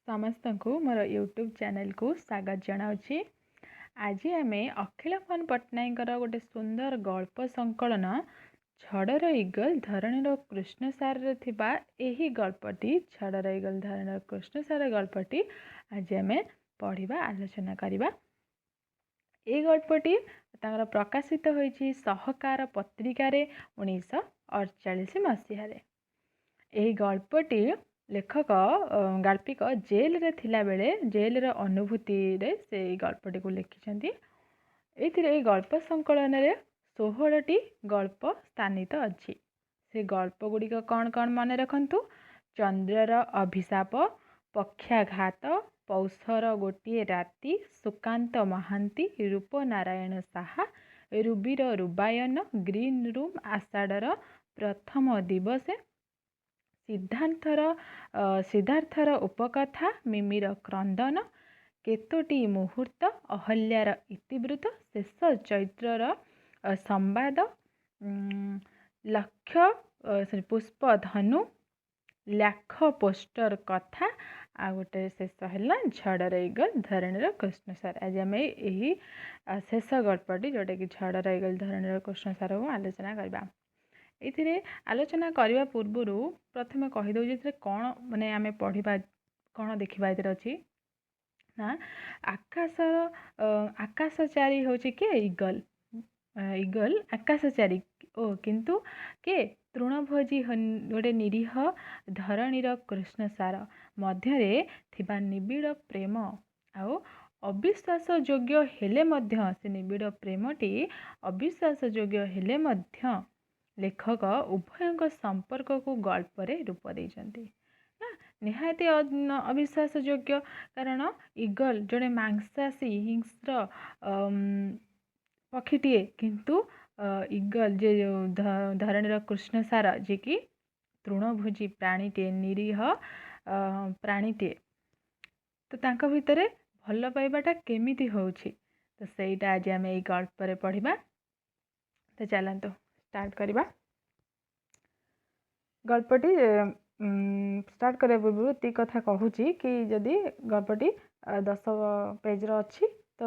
ସମସ୍ତଙ୍କୁ ମୋର ୟୁଟ୍ୟୁବ୍ ଚ୍ୟାନେଲକୁ ସ୍ୱାଗତ ଜଣାଉଛି। ଆଜି ଆମେ ଅଖିଳ ମୋହନ ପଟ୍ଟନାୟକଙ୍କର ଗୋଟେ ସୁନ୍ଦର ଗଳ୍ପ ସଂକଳନ ଝଡ଼ର ଇଗଲ ଧରଣୀର କୃଷ୍ଣସାରରେ ଥିବା ଏହି ଗଳ୍ପଟି ଝଡ଼ର ଇଗଲ ଧରଣୀର କୃଷ୍ଣସାର ଗଳ୍ପଟି ଆଜି ଆମେ ପଢ଼ିବା ଆଲୋଚନା କରିବା। এই ଗଳ୍ପଟି ତାଙ୍କର ପ୍ରକାଶିତ ହୋଇଛି ସହକାର ପତ୍ରିକାରେ 1948 ମସିହାରେ। ଏହି ଗଳ୍ପଟି ଲେଖକ ଗାଳ୍ପିକ ଜେଲରେ ଥିଲାବେଳେ ଜେଲର ଅନୁଭୂତିରେ ସେ ଏହି ଗଳ୍ପଟିକୁ ଲେଖିଛନ୍ତି। ଏଥିରେ ଏହି ଗଳ୍ପ ସଂକଳନରେ 16ଟି ଗଳ୍ପ ସ୍ଥାନିତ ଅଛି। ସେ ଗଳ୍ପ ଗୁଡ଼ିକ କ'ଣ କ'ଣ ମନେ ରଖନ୍ତୁ। ଚନ୍ଦ୍ରର ଅଭିଶାପ, ପକ୍ଷାଘାତ, ପୌଷର ଗୋଟିଏ ରାତି, ସୁକାନ୍ତ ମହାନ୍ତି, ରୂପନାରାୟଣ ସାହା, ରୁବିର ରୂପାୟନ, ଗ୍ରୀନ୍ ରୁମ୍, ଆଷାଢ଼ର ପ୍ରଥମ ଦିବସେ, ସିଦ୍ଧାର୍ଥର ଉପକଥା, ମିମିର କ୍ରନ୍ଦନ, କେତୋଟି ମୁହୂର୍ତ୍ତ, ଅହଲ୍ୟାର ଇତିବୃତ୍ତ, ଶେଷ ଚୈତ୍ରର ସମ୍ବାଦ, ପୁଷ୍ପଧନୁ, ଲାଖ ପୋଷ୍ଟର କଥା, ଆଉ ଗୋଟେ ଶେଷ ହେଲା ଝଡ଼ର ଇଗଲ ଧରଣୀର କୃଷ୍ଣସାର। ଆଜି ଆମେ ଏହି ଶେଷ ଗଳ୍ପଟି ଯେଉଁଟାକି ଝଡ଼ର ଇଗଲ ଧରଣୀର କୃଷ୍ଣସାରକୁ ଆଲୋଚନା କରିବା। ଏଥିରେ ଆଲୋଚନା କରିବା ପୂର୍ବରୁ ପ୍ରଥମେ କହିଦେଉଛି ଏଥିରେ କ'ଣ ଆମେ ପଢ଼ିବା କ'ଣ ଦେଖିବା ଏଥିରେ ଅଛି ନା ଆକାଶଚାରୀ ହେଉଛି କିଏ? ଇଗଲ ଆକାଶଚାରୀ କିନ୍ତୁ କିଏ? ତୃଣଭୋଜୀ ଗୋଟେ ନିରୀହ ଧରଣୀର କୃଷ୍ଣସାର ମଧ୍ୟରେ ଥିବା ନିବିଡ଼ ପ୍ରେମ ଆଉ ଅବିଶ୍ୱାସ ଯୋଗ୍ୟ ହେଲେ ମଧ୍ୟ ସେ ନିବିଡ଼ ପ୍ରେମଟି ଅବିଶ୍ୱାସ ଯୋଗ୍ୟ ହେଲେ ମଧ୍ୟ ଲେଖକ ଉଭୟଙ୍କ ସମ୍ପର୍କକୁ ଗଳ୍ପରେ ରୂପ ଦେଇଛନ୍ତି। ନିହାତି ଅବିଶ୍ୱାସ ଯୋଗ୍ୟ, କାରଣ ଇଗଲ ଜଣେ ମାଂସାଶୀ ହିଂସ୍ର ପକ୍ଷୀଟିଏ, କିନ୍ତୁ ଇଗଲ ଯେ ଧରଣୀର କୃଷ୍ଣସାର ଯିଏକି ତୃଣଭୋଜୀ ପ୍ରାଣୀଟିଏ, ନିରୀହ ପ୍ରାଣୀଟିଏ, ତ ତାଙ୍କ ଭିତରେ ଭଲ ପାଇବାଟା କେମିତି ହେଉଛି, ତ ସେଇଟା ଆଜି ଆମେ ଏଇ ଗଳ୍ପରେ ପଢ଼ିବା। ତ ଚାଲନ୍ତୁ ଷ୍ଟାର୍ଟ କରିବା। ଗଳ୍ପଟି ଷ୍ଟାର୍ଟ କରିବା ପୂର୍ବରୁ ଏତିକି କଥା କହୁଛି କି ଯଦି ଗଳ୍ପଟି 10 ପେଜ୍ର ଅଛି ତ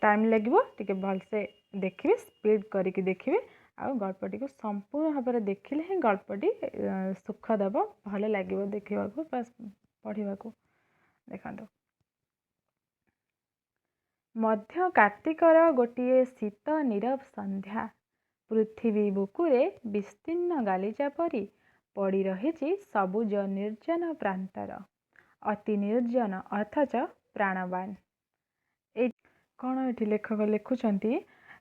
ଟାଇମ୍ ଲାଗିବ, ଟିକେ ଭଲସେ ଦେଖିବେ, ସ୍ପିଡ୍ କରିକି ଦେଖିବେ, ଆଉ ଗଳ୍ପଟିକୁ ସମ୍ପୂର୍ଣ୍ଣ ଭାବରେ ଦେଖିଲେ ହିଁ ଗଳ୍ପଟି ସୁଖ ଦେବ, ଭଲ ଲାଗିବ ଦେଖିବାକୁ ବା ପଢ଼ିବାକୁ। ଦେଖନ୍ତୁ, ମଧ୍ୟ କାର୍ତ୍ତିକର ଗୋଟିଏ ଶୀତ ନୀରବ ସନ୍ଧ୍ୟା। ପୃଥିବୀ ବୁକୁରେ ବିସ୍ତୀର୍ଣ୍ଣ ଗାଲିଚା ପରି ପଡ଼ି ରହିଛି ସବୁଜ ନିର୍ଜନ ପ୍ରାନ୍ତର, ଅତି ନିର୍ଜନ ଅଥଚ ପ୍ରାଣବାନ। ଏଇ କ'ଣ ଏଠି ଲେଖକ ଲେଖୁଛନ୍ତି,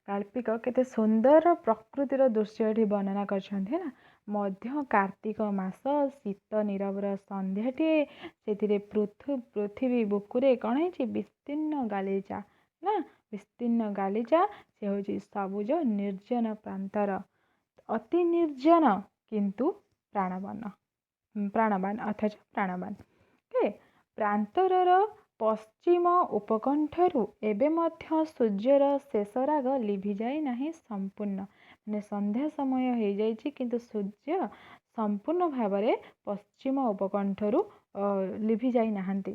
ଗାଳ୍ପିକ କେତେ ସୁନ୍ଦର ପ୍ରକୃତିର ଦୃଶ୍ୟ ଏଠି ବର୍ଣ୍ଣନା କରିଛନ୍ତି ନା। ମଧ୍ୟ କାର୍ତ୍ତିକ ମାସ, ଶୀତ ନୀରବର ସନ୍ଧ୍ୟାଟିଏ, ସେଥିରେ ପୃଥିବୀ ବୁକୁରେ କ'ଣ ହେଇଛି? ବିସ୍ତୀର୍ଣ୍ଣ ଗାଲିଚା ନା, ବିସ୍ତୀର୍ଣ୍ଣ ଗାଲିଚା, ସେ ହେଉଛି ସବୁଜ ନିର୍ଜନ ପ୍ରାନ୍ତର, ଅତି ନିର୍ଜନ କିନ୍ତୁ ପ୍ରାଣବାନ ଅଥଚ ପ୍ରାଣବାନ। ପ୍ରାନ୍ତରର ପଶ୍ଚିମ ଉପକଣ୍ଠରୁ ଏବେ ମଧ୍ୟ ସୂର୍ଯ୍ୟର ଶେଷ ରାଗ ଲିଭିଯାଇ ନାହିଁ ସମ୍ପୂର୍ଣ୍ଣ, ମାନେ ସନ୍ଧ୍ୟା ସମୟ ହେଇଯାଇଛି କିନ୍ତୁ ସୂର୍ଯ୍ୟ ସମ୍ପୂର୍ଣ୍ଣ ଭାବରେ ପଶ୍ଚିମ ଉପକଣ୍ଠରୁ ଲିଭିଯାଇ ନାହାନ୍ତି।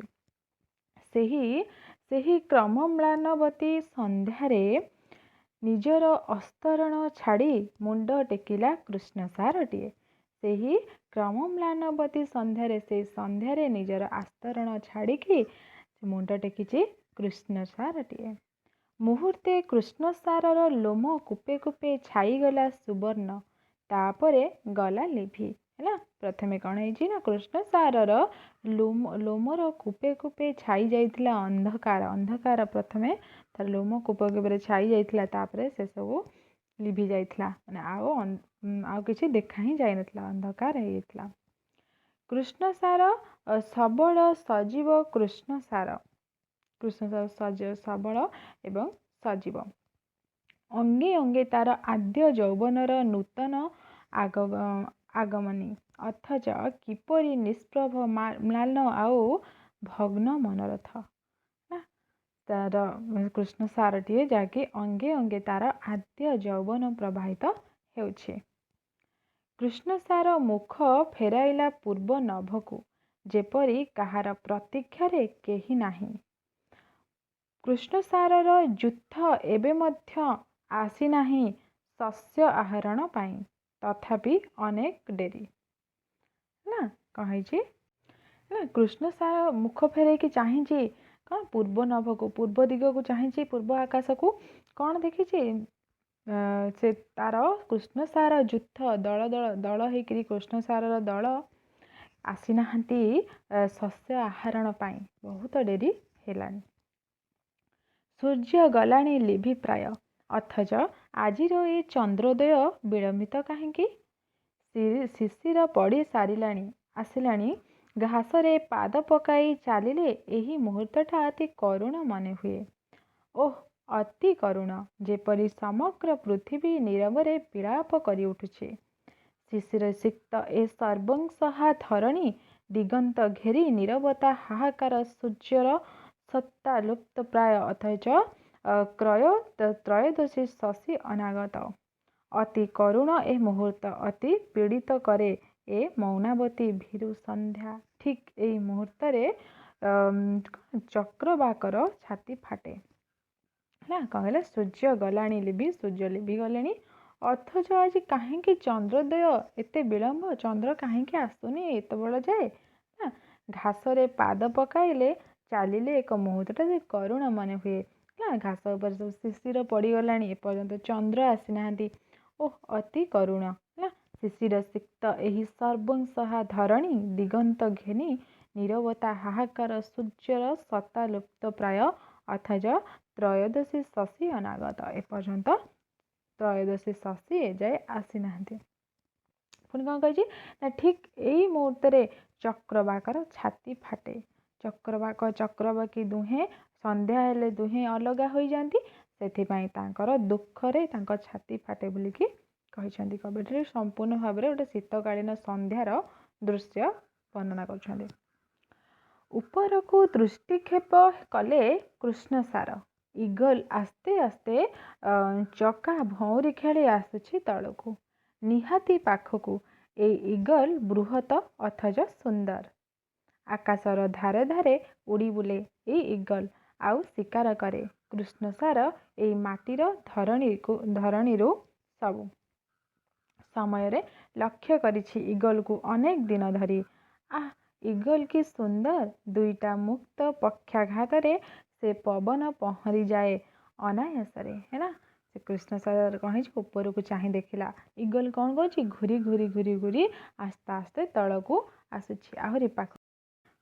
ସେହି କ୍ରମମ୍ଳାନବତୀ ସନ୍ଧ୍ୟାରେ ନିଜର ଅସ୍ତରଣ ଛାଡ଼ି ମୁଣ୍ଡ ଟେକିଲା କୃଷ୍ଣସାରଟିଏ। ସେହି କ୍ରମମ୍ଳାନବତୀ ସନ୍ଧ୍ୟାରେ, ସେଇ ସନ୍ଧ୍ୟାରେ ନିଜର ଆସ୍ତରଣ ଛାଡ଼ିକି ମୁଣ୍ଡ ଟେକିଛି କୃଷ୍ଣସାରଟିଏ। ମୁହୂର୍ତ୍ତେ କୃଷ୍ଣସାରର ଲୋମ କୂପେ କୂପେ ଛାଇଗଲା ସୁବର୍ଣ୍ଣ, ତାପରେ ଗଲା ଲିଭି। ହେଲା, ପ୍ରଥମେ କ'ଣ ହେଇଛି ନା, କୃଷ୍ଣସାରର ଲୋମର କୂପେ କୂପେ ଛାଇ ଯାଇଥିଲା ଅନ୍ଧକାର, ପ୍ରଥମେ ତାର ଲୋମ କୂପ କୂପରେ ଛାଇ ଯାଇଥିଲା, ତାପରେ ସେସବୁ ଲିଭି ଯାଇଥିଲା, ମାନେ ଆଉ କିଛି ଦେଖା ହିଁ ଯାଇନଥିଲା, ଅନ୍ଧକାର ହେଇଯାଇଥିଲା। କୃଷ୍ଣସାର ସବଳ ସଜୀବ, କୃଷ୍ଣସାର ସବଳ ଏବଂ ସଜୀବ। ଅଙ୍ଗେ ଅଙ୍ଗେ ତାର ଆଦ୍ୟ ଯୌବନର ନୂତନ ଆଗମନୀ, ଅଥଚ କିପରି ନିଷ୍ପ୍ରଭ, ମ୍ଳାନ ଆଉ ଭଗ୍ନ ମନୋରଥ। ତାର କୃଷ୍ଣସାରଟିଏ ଯାହାକି ଅଙ୍ଗେ ଅଙ୍ଗେ ତାର ଆଦ୍ୟ ଯୌବନ ପ୍ରବାହିତ ହେଉଛି। କୃଷ୍ଣସାର ମୁଖ ଫେରାଇଲା ପୂର୍ବ ନଭକୁ, ଯେପରି କାହାର ପ୍ରତୀକ୍ଷାରେ କେହି ନାହିଁ। କୃଷ୍ଣସାରର ଯୁଦ୍ଧ ଏବେ ମଧ୍ୟ ଆସିନାହିଁ ଶସ୍ୟ ଆହରଣ ପାଇଁ, ତଥାପି ଅନେକ ଡେରି। ହେଲା କ'ଣ ହେଇଛି ହେଲା, କୃଷ୍ଣସାର ମୁଖ ଫେରେଇକି ଚାହିଁଛି କ'ଣ ପୂର୍ବ ନଭକୁ, ପୂର୍ବ ଦିଗକୁ ଚାହିଁଛି, ପୂର୍ବ ଆକାଶକୁ। କ'ଣ ଦେଖିଛି? ସେ ତାର କୃଷ୍ଣସାର ଯୁଦ୍ଧ ଦଳ ହେଇକିରି କୃଷ୍ଣସାରର ଦଳ ଆସିନାହାନ୍ତି ଶସ୍ୟ ଆହରଣ ପାଇଁ, ବହୁତ ଡେରି ହେଲାଣି। ସୂର୍ଯ୍ୟ ଗଲାଣି ଲିଭି ପ୍ରାୟ, ଅଥଚ ଆଜିର ଏ ଚନ୍ଦ୍ରୋଦୟ ବିଳମ୍ବିତ କାହିଁକି? ଶିଶିର ପଡ଼ି ଆସିଲାଣି, ଘାସରେ ପାଦ ପକାଇ ଚାଲିଲେ ଏହି ମୁହୂର୍ତ୍ତଟା ଅତି କରୁଣ ମନେ ହୁଏ। ଓଃ, ଅତି କରୁଣ, ଯେପରି ସମଗ୍ର ପୃଥିବୀ ନୀରବରେ ବିଳାପ କରି ଉଠୁଛି। ଶିଶିର ସିକ୍ତ ଏ ସର୍ବଂସହା ଧରଣୀ, ଦିଗନ୍ତ ଘେରି ନୀରବତା ହାହାକାର, ସୂର୍ଯ୍ୟର ସତ୍ତା ଲୁପ୍ତ ପ୍ରାୟ, ଅଥଚ ତ୍ରୟୋଦଶୀ ଶଶୀ ଅନାଗତ। ଅତି କରୁଣ ଏ ମୁହୂର୍ତ୍ତ, ଅତି ପୀଡ଼ିତ କରେ ଏ ମୌନାବତୀ ଭୀରୁ ସନ୍ଧ୍ୟା। ଠିକ୍ ଏଇ ମୁହୂର୍ତ୍ତରେ ଚକ୍ରବାକର ଛାତି ଫାଟେ। ହେଲା କ'ଣ କହିଲା? ସୂର୍ଯ୍ୟ ଗଲାଣି ଲିଭି, ସୂର୍ଯ୍ୟ ଲିଭି ଗଲେଣି, ଅଥଚ ଆଜି କାହିଁକି ଚନ୍ଦ୍ରୋଦୟ ଏତେ ବିଳମ୍ବ? ଚନ୍ଦ୍ର କାହିଁକି ଆସୁନି ଏତେବେଳ ଯାଏ? ଘାସରେ ପାଦ ପକାଇଲେ ଚାଲିଲେ ଏକ ମୁହୂର୍ତ୍ତଟା ଯେ କରୁଣ ମନେ ହୁଏ। ହେଲା, ଘାସ ଉପରେ ସବୁ ଶିଶିର ପଡ଼ିଗଲାଣି, ଏପର୍ଯ୍ୟନ୍ତ ଚନ୍ଦ୍ର ଆସିନାହାନ୍ତି। ଓଃ, ଅତି କରୁଣ। ହେଲା, ଶିଶିର ସିକ୍ତ ଏହି ସର୍ବଂସହା ଧରଣୀ, ଦିଗନ୍ତ ଘେନି ନୀରବତା ହାହାକାର, ସୂର୍ଯ୍ୟର ସତ୍ତା ଲୁପ୍ତ ପ୍ରାୟ, ଅଥଚ ତ୍ରୟୋଦଶୀ ଶଶୀ ଅନାଗତ। ଏପର୍ଯ୍ୟନ୍ତ ତ୍ରୟୋଦଶୀ ଶଶୀ ଏଯାଏ ଆସିନାହାନ୍ତି। ପୁଣି କ'ଣ କହିଛି ନା, ଠିକ୍ ଏଇ ମୁହୂର୍ତ୍ତରେ ଚକ୍ରବାକର ଛାତି ଫାଟେ। ଚକ୍ରବାକ ଚକ୍ରବାକୀ ଦୁହେଁ ସନ୍ଧ୍ୟା ହେଲେ ଦୁହେଁ ଅଲଗା ହୋଇଯାଆନ୍ତି, ସେଥିପାଇଁ ତାଙ୍କର ଦୁଃଖରେ ତାଙ୍କ ଛାତି ଫାଟେ ବୋଲିକି କହିଛନ୍ତି। କବିଟିରେ ସମ୍ପୂର୍ଣ୍ଣ ଭାବରେ ଗୋଟେ ଶୀତକାଳୀନ ସନ୍ଧ୍ୟାର ଦୃଶ୍ୟ ବର୍ଣ୍ଣନା କରୁଛନ୍ତି। ଉପରକୁ ଦୃଷ୍ଟିକ୍ଷେପ କଲେ କୃଷ୍ଣସାର। ଇଗଲ ଆସ୍ତେ ଆସ୍ତେ ଚକା ଭଉଁରୀ ଖେଳି ଆସୁଛି ତଳକୁ, ନିହାତି ପାଖକୁ। ଏଇ ଇଗଲ ବୃହତ ଅଥଚ ସୁନ୍ଦର। ଆକାଶର ଧାରେ ଧାରେ ଉଡ଼ି ବୁଲେ ଏଇ ଇଗଲ, ଆଉ ଶିକାର କରେ। କୃଷ୍ଣସାର ଏଇ ମାଟିର ଧରଣୀରୁ ସବୁ ସମୟରେ ଲକ୍ଷ୍ୟ କରିଛି ଇଗଲକୁ ଅନେକ ଦିନ ଧରି। ଆଃ, ଇଗଲ କି ସୁନ୍ଦର! ଦୁଇଟା ମୁକ୍ତ ପକ୍ଷାଘାତରେ ସେ ପବନ ପହଁରିଯାଏ ଅନାୟାସରେ। ହେଲା, ସେ କୃଷ୍ଣସାର କ'ଣ ହେଇଛି? ଉପରକୁ ଚାହିଁ ଦେଖିଲା। ଇଗଲ କ'ଣ କରୁଛି? ଘୁରି ଘୁରି ଘୁରି ଘୁରି ଆସ୍ତେ ଆସ୍ତେ ତଳକୁ ଆସୁଛି, ଆହୁରି ପାଖ।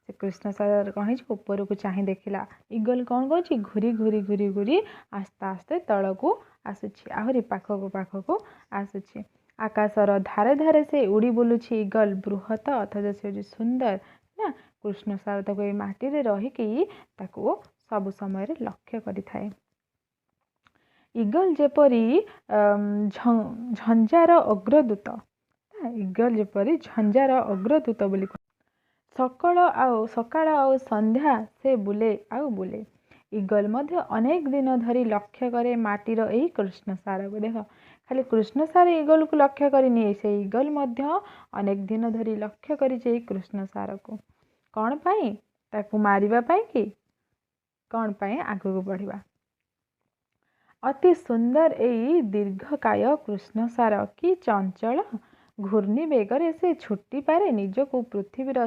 ସେ କୃଷ୍ଣସାର କ'ଣ ହେଇଛି? ଉପରକୁ ଚାହିଁ ଦେଖିଲା। ଇଗଲ କ'ଣ କରୁଛି? ଘୁରି ଘୁରି ଘୁରି ଘୁରି ଆସ୍ତେ ଆସ୍ତେ ତଳକୁ ଆସୁଛି, ଆହୁରି ପାଖକୁ ପାଖକୁ ଆସୁଛି। ଆକାଶର ଧାରେ ଧାରେ ସେ ଉଡ଼ି ବୁଲୁଛି ଇଗଲ, ବୃହତ ଅଥଚ ସେ ହେଉଛି ସୁନ୍ଦର। ନା, କୃଷ୍ଣସାର ତାକୁ ଏଇ ମାଟିରେ ରହିକି ତାକୁ ସବୁ ସମୟରେ ଲକ୍ଷ୍ୟ କରିଥାଏ। ଇଗଲ ଯେପରି ଝଞ୍ଜାର ଅଗ୍ରଦୂତ। ଇଗଲ ଯେପରି ଝଞ୍ଜାର ଅଗ୍ରଦୂତ ବୋଲି ସକାଳ ଆଉ ସନ୍ଧ୍ୟା ସେ ବୁଲେ ଆଉ ବୁଲେ। ଇଗଲ ମଧ୍ୟ ଅନେକ ଦିନ ଧରି ଲକ୍ଷ୍ୟ କରେ ମାଟିର ଏଇ କୃଷ୍ଣସାରକୁ। ଦେଖ, ଖାଲି କୃଷ୍ଣସାର ଇଗଲକୁ ଲକ୍ଷ୍ୟ କରିନି, ସେ ଇଗଲ ମଧ୍ୟ ଅନେକ ଦିନ ଧରି ଲକ୍ଷ୍ୟ କରିଛି ଏଇ କୃଷ୍ଣସାରକୁ। କ'ଣ ପାଇଁ? ତାକୁ ମାରିବା ପାଇଁ କି କ'ଣ ପାଇଁ? ଆଗକୁ ବଢ଼ିବା। ଅତି ସୁନ୍ଦର ଏଇ ଦୀର୍ଘକାୟ କୃଷ୍ଣସାର, କି ଚଞ୍ଚଳ! ଘୂର୍ଣ୍ଣି ବେଗରେ ସେ ଛୁଟି ପାରେ ନିଜକୁ ପୃଥିବୀର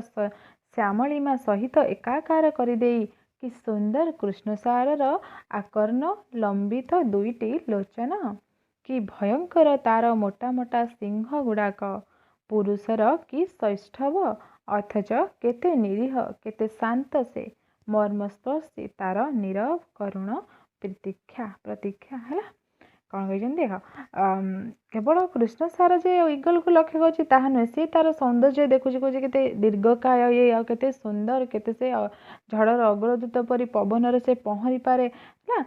ଶ୍ୟାମଳିମା ସହିତ ଏକାକାର କରିଦେଇ। କି ସୁନ୍ଦର କୃଷ୍ଣସାରର ଆକର୍ଣ୍ଣ ଲମ୍ବିତ ଦୁଇଟି ଲୋଚନ! କି ଭୟଙ୍କର ତାର ମୋଟା ମୋଟା ସିଂହ ଗୁଡ଼ାକ! ପୁରୁଷର କି ସୌଷ୍ଠବ! ଅଥଚ କେତେ ନିରୀହ, କେତେ ଶାନ୍ତ ସେ! ମର୍ମସ୍ପର୍ଶୀ ତାର ନୀରବ କରୁଣ ପ୍ରତୀକ୍ଷା। ହେଲା, କ'ଣ କହିଛନ୍ତି? ଦେଖ, କେବଳ କୃଷ୍ଣସାର ଯେ ଇଗଲକୁ ଲକ୍ଷ୍ୟ କରୁଛି ତାହା ନୁହେଁ, ସେ ତାର ସୌନ୍ଦର୍ଯ୍ୟ ଦେଖୁଛି, କହୁଛି କେତେ ଦୀର୍ଘକାୟ ଇଏ, ଆଉ କେତେ ସୁନ୍ଦର, କେତେ ସେ ଝଡ଼ର ଅଗ୍ରଦୂତ ପରି ପବନରେ ସେ ପହଁରି ପାରେ। ହେଲା,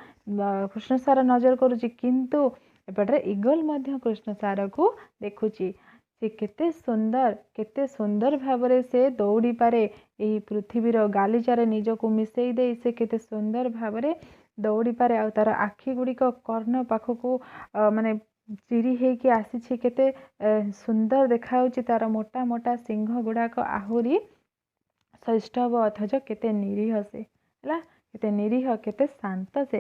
କୃଷ୍ଣସାର ନଜର କରୁଛି, କିନ୍ତୁ ଏପଟରେ ଇଗଲ ମଧ୍ୟ କୃଷ୍ଣସାରକୁ ଦେଖୁଛି। ସେ କେତେ ସୁନ୍ଦର ଭାବରେ ସେ ଦୌଡ଼ି ପାରେ ଏହି ପୃଥିବୀର ଗାଲିଚାରେ ନିଜକୁ ମିଶେଇ ଦେଇ। ସେ କେତେ ସୁନ୍ଦର ଭାବରେ ଦୌଡ଼ି ପାରେ, ଆଉ ତାର ଆଖି ଗୁଡ଼ିକ କର୍ଣ୍ଣ ପାଖକୁ ମାନେ ଚିରି ହେଇକି ଆସିଛି। କେତେ ସୁନ୍ଦର ଦେଖାଯାଉଛି ତାର ମୋଟା ମୋଟା ସିଂହ ଗୁଡ଼ାକ, ଆହୁରି ଶୈଷ୍ଟବ ଅଥଚ କେତେ ନିରୀହ ସେ ହେଲା, କେତେ ନିରୀହ କେତେ ଶାନ୍ତ ସେ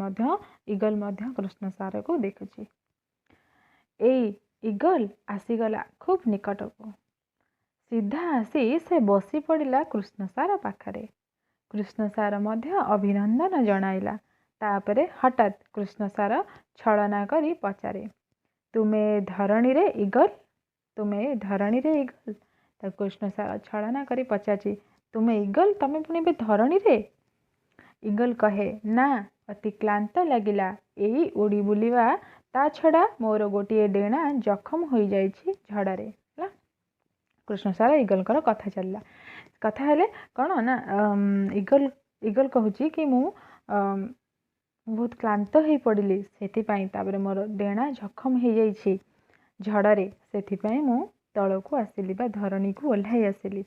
ମଧ୍ୟ ଇଗଲ ମଧ୍ୟ କୃଷ୍ଣ ସାରକୁ ଦେଖୁଛି। ଏଇ ଇଗଲ ଆସିଗଲା ଖୁବ୍ ନିକଟକୁ। ସିଧା ଆସି ସେ ବସି ପଡ଼ିଲା କୃଷ୍ଣ ସାର ପାଖରେ। କୃଷ୍ଣ ସାର ମଧ୍ୟ ଅଭିନନ୍ଦନ ଜଣାଇଲା। ତାପରେ ହଠାତ୍ କୃଷ୍ଣ ସାର ଛଳନା କରି ପଚାରେ, ତୁମେ ଧରଣୀରେ ଇଗଲ? ତୁମେ ଧରଣୀରେ ଇଗଲ? ତ କୃଷ୍ଣ ସାର ଛଳନା କରି ପଚାରୁଛି, ତୁମେ ଇଗଲ, ତମେ ପୁଣି ଏବେ ଧରଣୀରେ? ଇଗଲ କହେ, ନା, ଅତି କ୍ଳାନ୍ତ ଲାଗିଲା ଏଇ ଉଡ଼ି ବୁଲିବା, ତା ଛଡ଼ା ମୋର ଗୋଟିଏ ଡେଣା ଜଖମ ହୋଇଯାଇଛି ଝଡ଼ରେ ହେଲା। କୃଷ୍ଣ ସାର ଇଗଲଙ୍କର କଥା ଚାଲିଲା। କଥା ହେଲେ କ'ଣ ନା ଇଗଲ କହୁଛି କି ମୁଁ ବହୁତ କ୍ଳାନ୍ତ ହେଇ ପଡ଼ିଲି ସେଥିପାଇଁ, ତାପରେ ମୋର ଡେଣା ଜଖମ ହେଇଯାଇଛି ଝଡ଼ରେ, ସେଥିପାଇଁ ମୁଁ ତଳକୁ ଆସିଲି ବା ଧରଣୀକୁ ଓହ୍ଲାଇ ଆସିଲି।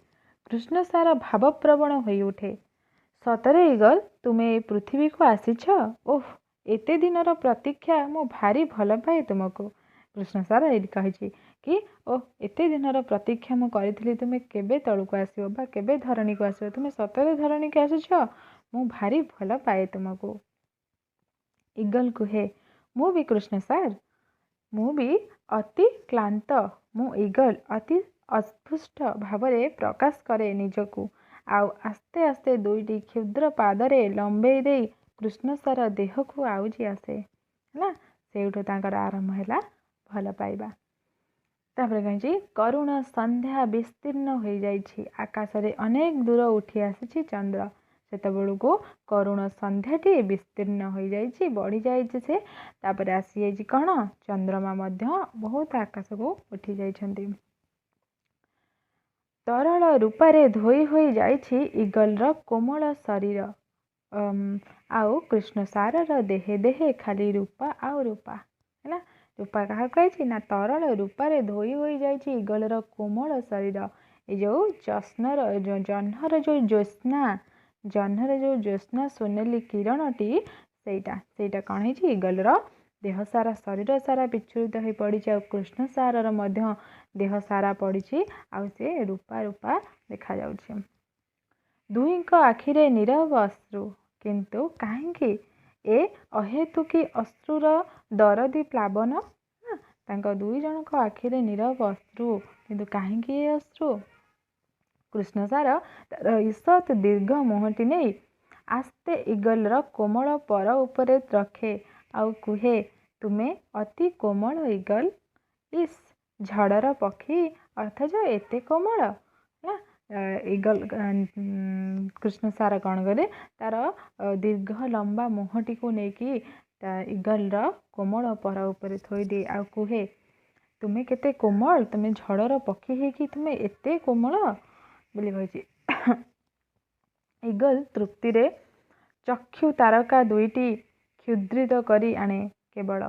କୃଷ୍ଣ ସାର ଭାବପ୍ରବଣ ହୋଇ ଉଠେ, ସତରେ ଇଗଲ ତୁମେ ଏ ପୃଥିବୀକୁ ଆସିଛ? ଓଃ, ଏତେ ଦିନର ପ୍ରତୀକ୍ଷା, ମୁଁ ଭାରି ଭଲ ପାଏ ତୁମକୁ। କୃଷ୍ଣ ସାର ଏଇଠି କହିଛି କି ଓଃ, ଏତେ ଦିନର ପ୍ରତୀକ୍ଷା ମୁଁ କରିଥିଲି, ତୁମେ କେବେ ତଳକୁ ଆସିବ ବା କେବେ ଧରଣୀକୁ ଆସିବ, ତୁମେ ସତରେ ଧରଣୀକୁ ଆସୁଛ, ମୁଁ ଭାରି ଭଲ ପାଏ ତୁମକୁ। ଇଗଲ କୁହେ, ମୁଁ ବି କୃଷ୍ଣ ସାର, ମୁଁ ବି ଅତି କ୍ଳାନ୍ତ। ମୁଁ ଇଗଲ ଅତି ଅସ୍ଫୁଷ୍ଟ ଭାବରେ ପ୍ରକାଶ କରେ ନିଜକୁ, ଆଉ ଆସ୍ତେ ଆସ୍ତେ ଦୁଇଟି କ୍ଷୁଦ୍ର ପାଦରେ ଲମ୍ବେଇ ଦେଇ କୃଷ୍ଣ ସାର ଦେହକୁ ଆଉଜି ଆସେ ହେଲା। ସେଇଠୁ ତାଙ୍କର ଆରମ୍ଭ ହେଲା ଭଲ ପାଇବା। ତାପରେ କହିଛି, କରୁଣ ସନ୍ଧ୍ୟା ବିସ୍ତୀର୍ଣ୍ଣ ହୋଇଯାଇଛି, ଆକାଶରେ ଅନେକ ଦୂର ଉଠି ଆସିଛି ଚନ୍ଦ୍ର। ସେତେବେଳକୁ କରୁଣ ସନ୍ଧ୍ୟାଟି ବିସ୍ତୀର୍ଣ୍ଣ ହୋଇଯାଇଛି, ବଢ଼ିଯାଇଛି ସେ। ତାପରେ ଆସିଯାଇଛି କ'ଣ, ଚନ୍ଦ୍ରମା ମଧ୍ୟ ବହୁତ ଆକାଶକୁ ଉଠି ଯାଇଛନ୍ତି। ତରଳ ରୂପାରେ ଧୋଇ ହୋଇ ଯାଇଛି ଇଗଲର କୋମଳ ଶରୀର, ଆଉ କୃଷ୍ଣ ସାରର ଦେହେ ଦେହେ ଖାଲି ରୂପା ଆଉ ରୂପା ହେଲା। ରୂପା କାହାକୁ କହିଛି ନା, ତରଳ ରୂପାରେ ଧୋଇ ହୋଇ ଯାଇଛି ଇଗଲର କୋମଳ ଶରୀର। ଏ ଯେଉଁ ଜହ୍ନର ଯେଉଁ ଜ୍ୟୋତ୍ସ୍ନା ସୁନେଲି କିରଣଟି, ସେଇଟା କ'ଣ ହେଇଛି, ଇଗଲର ଦେହ ସାରା, ଶରୀର ସାରା ବିଚ୍ଛୁରିତ ହୋଇ ପଡ଼ିଛି, ଆଉ କୃଷ୍ଣ ସାରର ମଧ୍ୟ ଦେହ ସାରା ପଡ଼ିଛି, ଆଉ ସେ ରୂପା ରୂପା ଦେଖାଯାଉଛି। ଦୁହିଁଙ୍କ ଆଖିରେ ନୀରବ ଅଶ୍ରୁ, କିନ୍ତୁ କାହିଁକି ଏ ଅହେତୁକୀ ଅଶ୍ରୁର ଦରଦୀ ପ୍ଲାବନ? ତାଙ୍କ ଦୁଇ ଜଣଙ୍କ ଆଖିରେ ନୀରବ ଅଶ୍ରୁ, କିନ୍ତୁ କାହିଁକି ଏ ଅଶ୍ରୁ? କୃଷ୍ଣ ସାର ତାର ଈଷତ୍ ଦୀର୍ଘ ମୁହଁଟି ନେଇ ଆସ୍ତେ ଇଗଲର କୋମଳ ପର ଉପରେ ରଖେ, ଆଉ କୁହେ, ତୁମେ ଅତି କୋମଳ ଇଗଲ। ଇସ୍, ଝଡ଼ର ପକ୍ଷୀ ଅଥଚ ଏତେ କୋମଳ ହେଲା। ଇଗଲ କୃଷ୍ଣ ସାର କ'ଣ କରେ, ତାର ଦୀର୍ଘ ଲମ୍ବା ମୁହଁଟିକୁ ନେଇକି ଇଗଲର କୋମଳ ପର ଉପରେ ଥୋଇଦିଏ, ଆଉ କୁହେ, ତୁମେ କେତେ କୋମଳ, ତୁମେ ଝଡ଼ର ପକ୍ଷୀ ହେଇକି ତୁମେ ଏତେ କୋମଳ ବୋଲି କହିଛି। ଇଗଲ ତୃପ୍ତିରେ ଚକ୍ଷୁ ତାରକା ଦୁଇଟି କ୍ଷୁଦ୍ରିତ କରି ଆଣେ। କେବଳ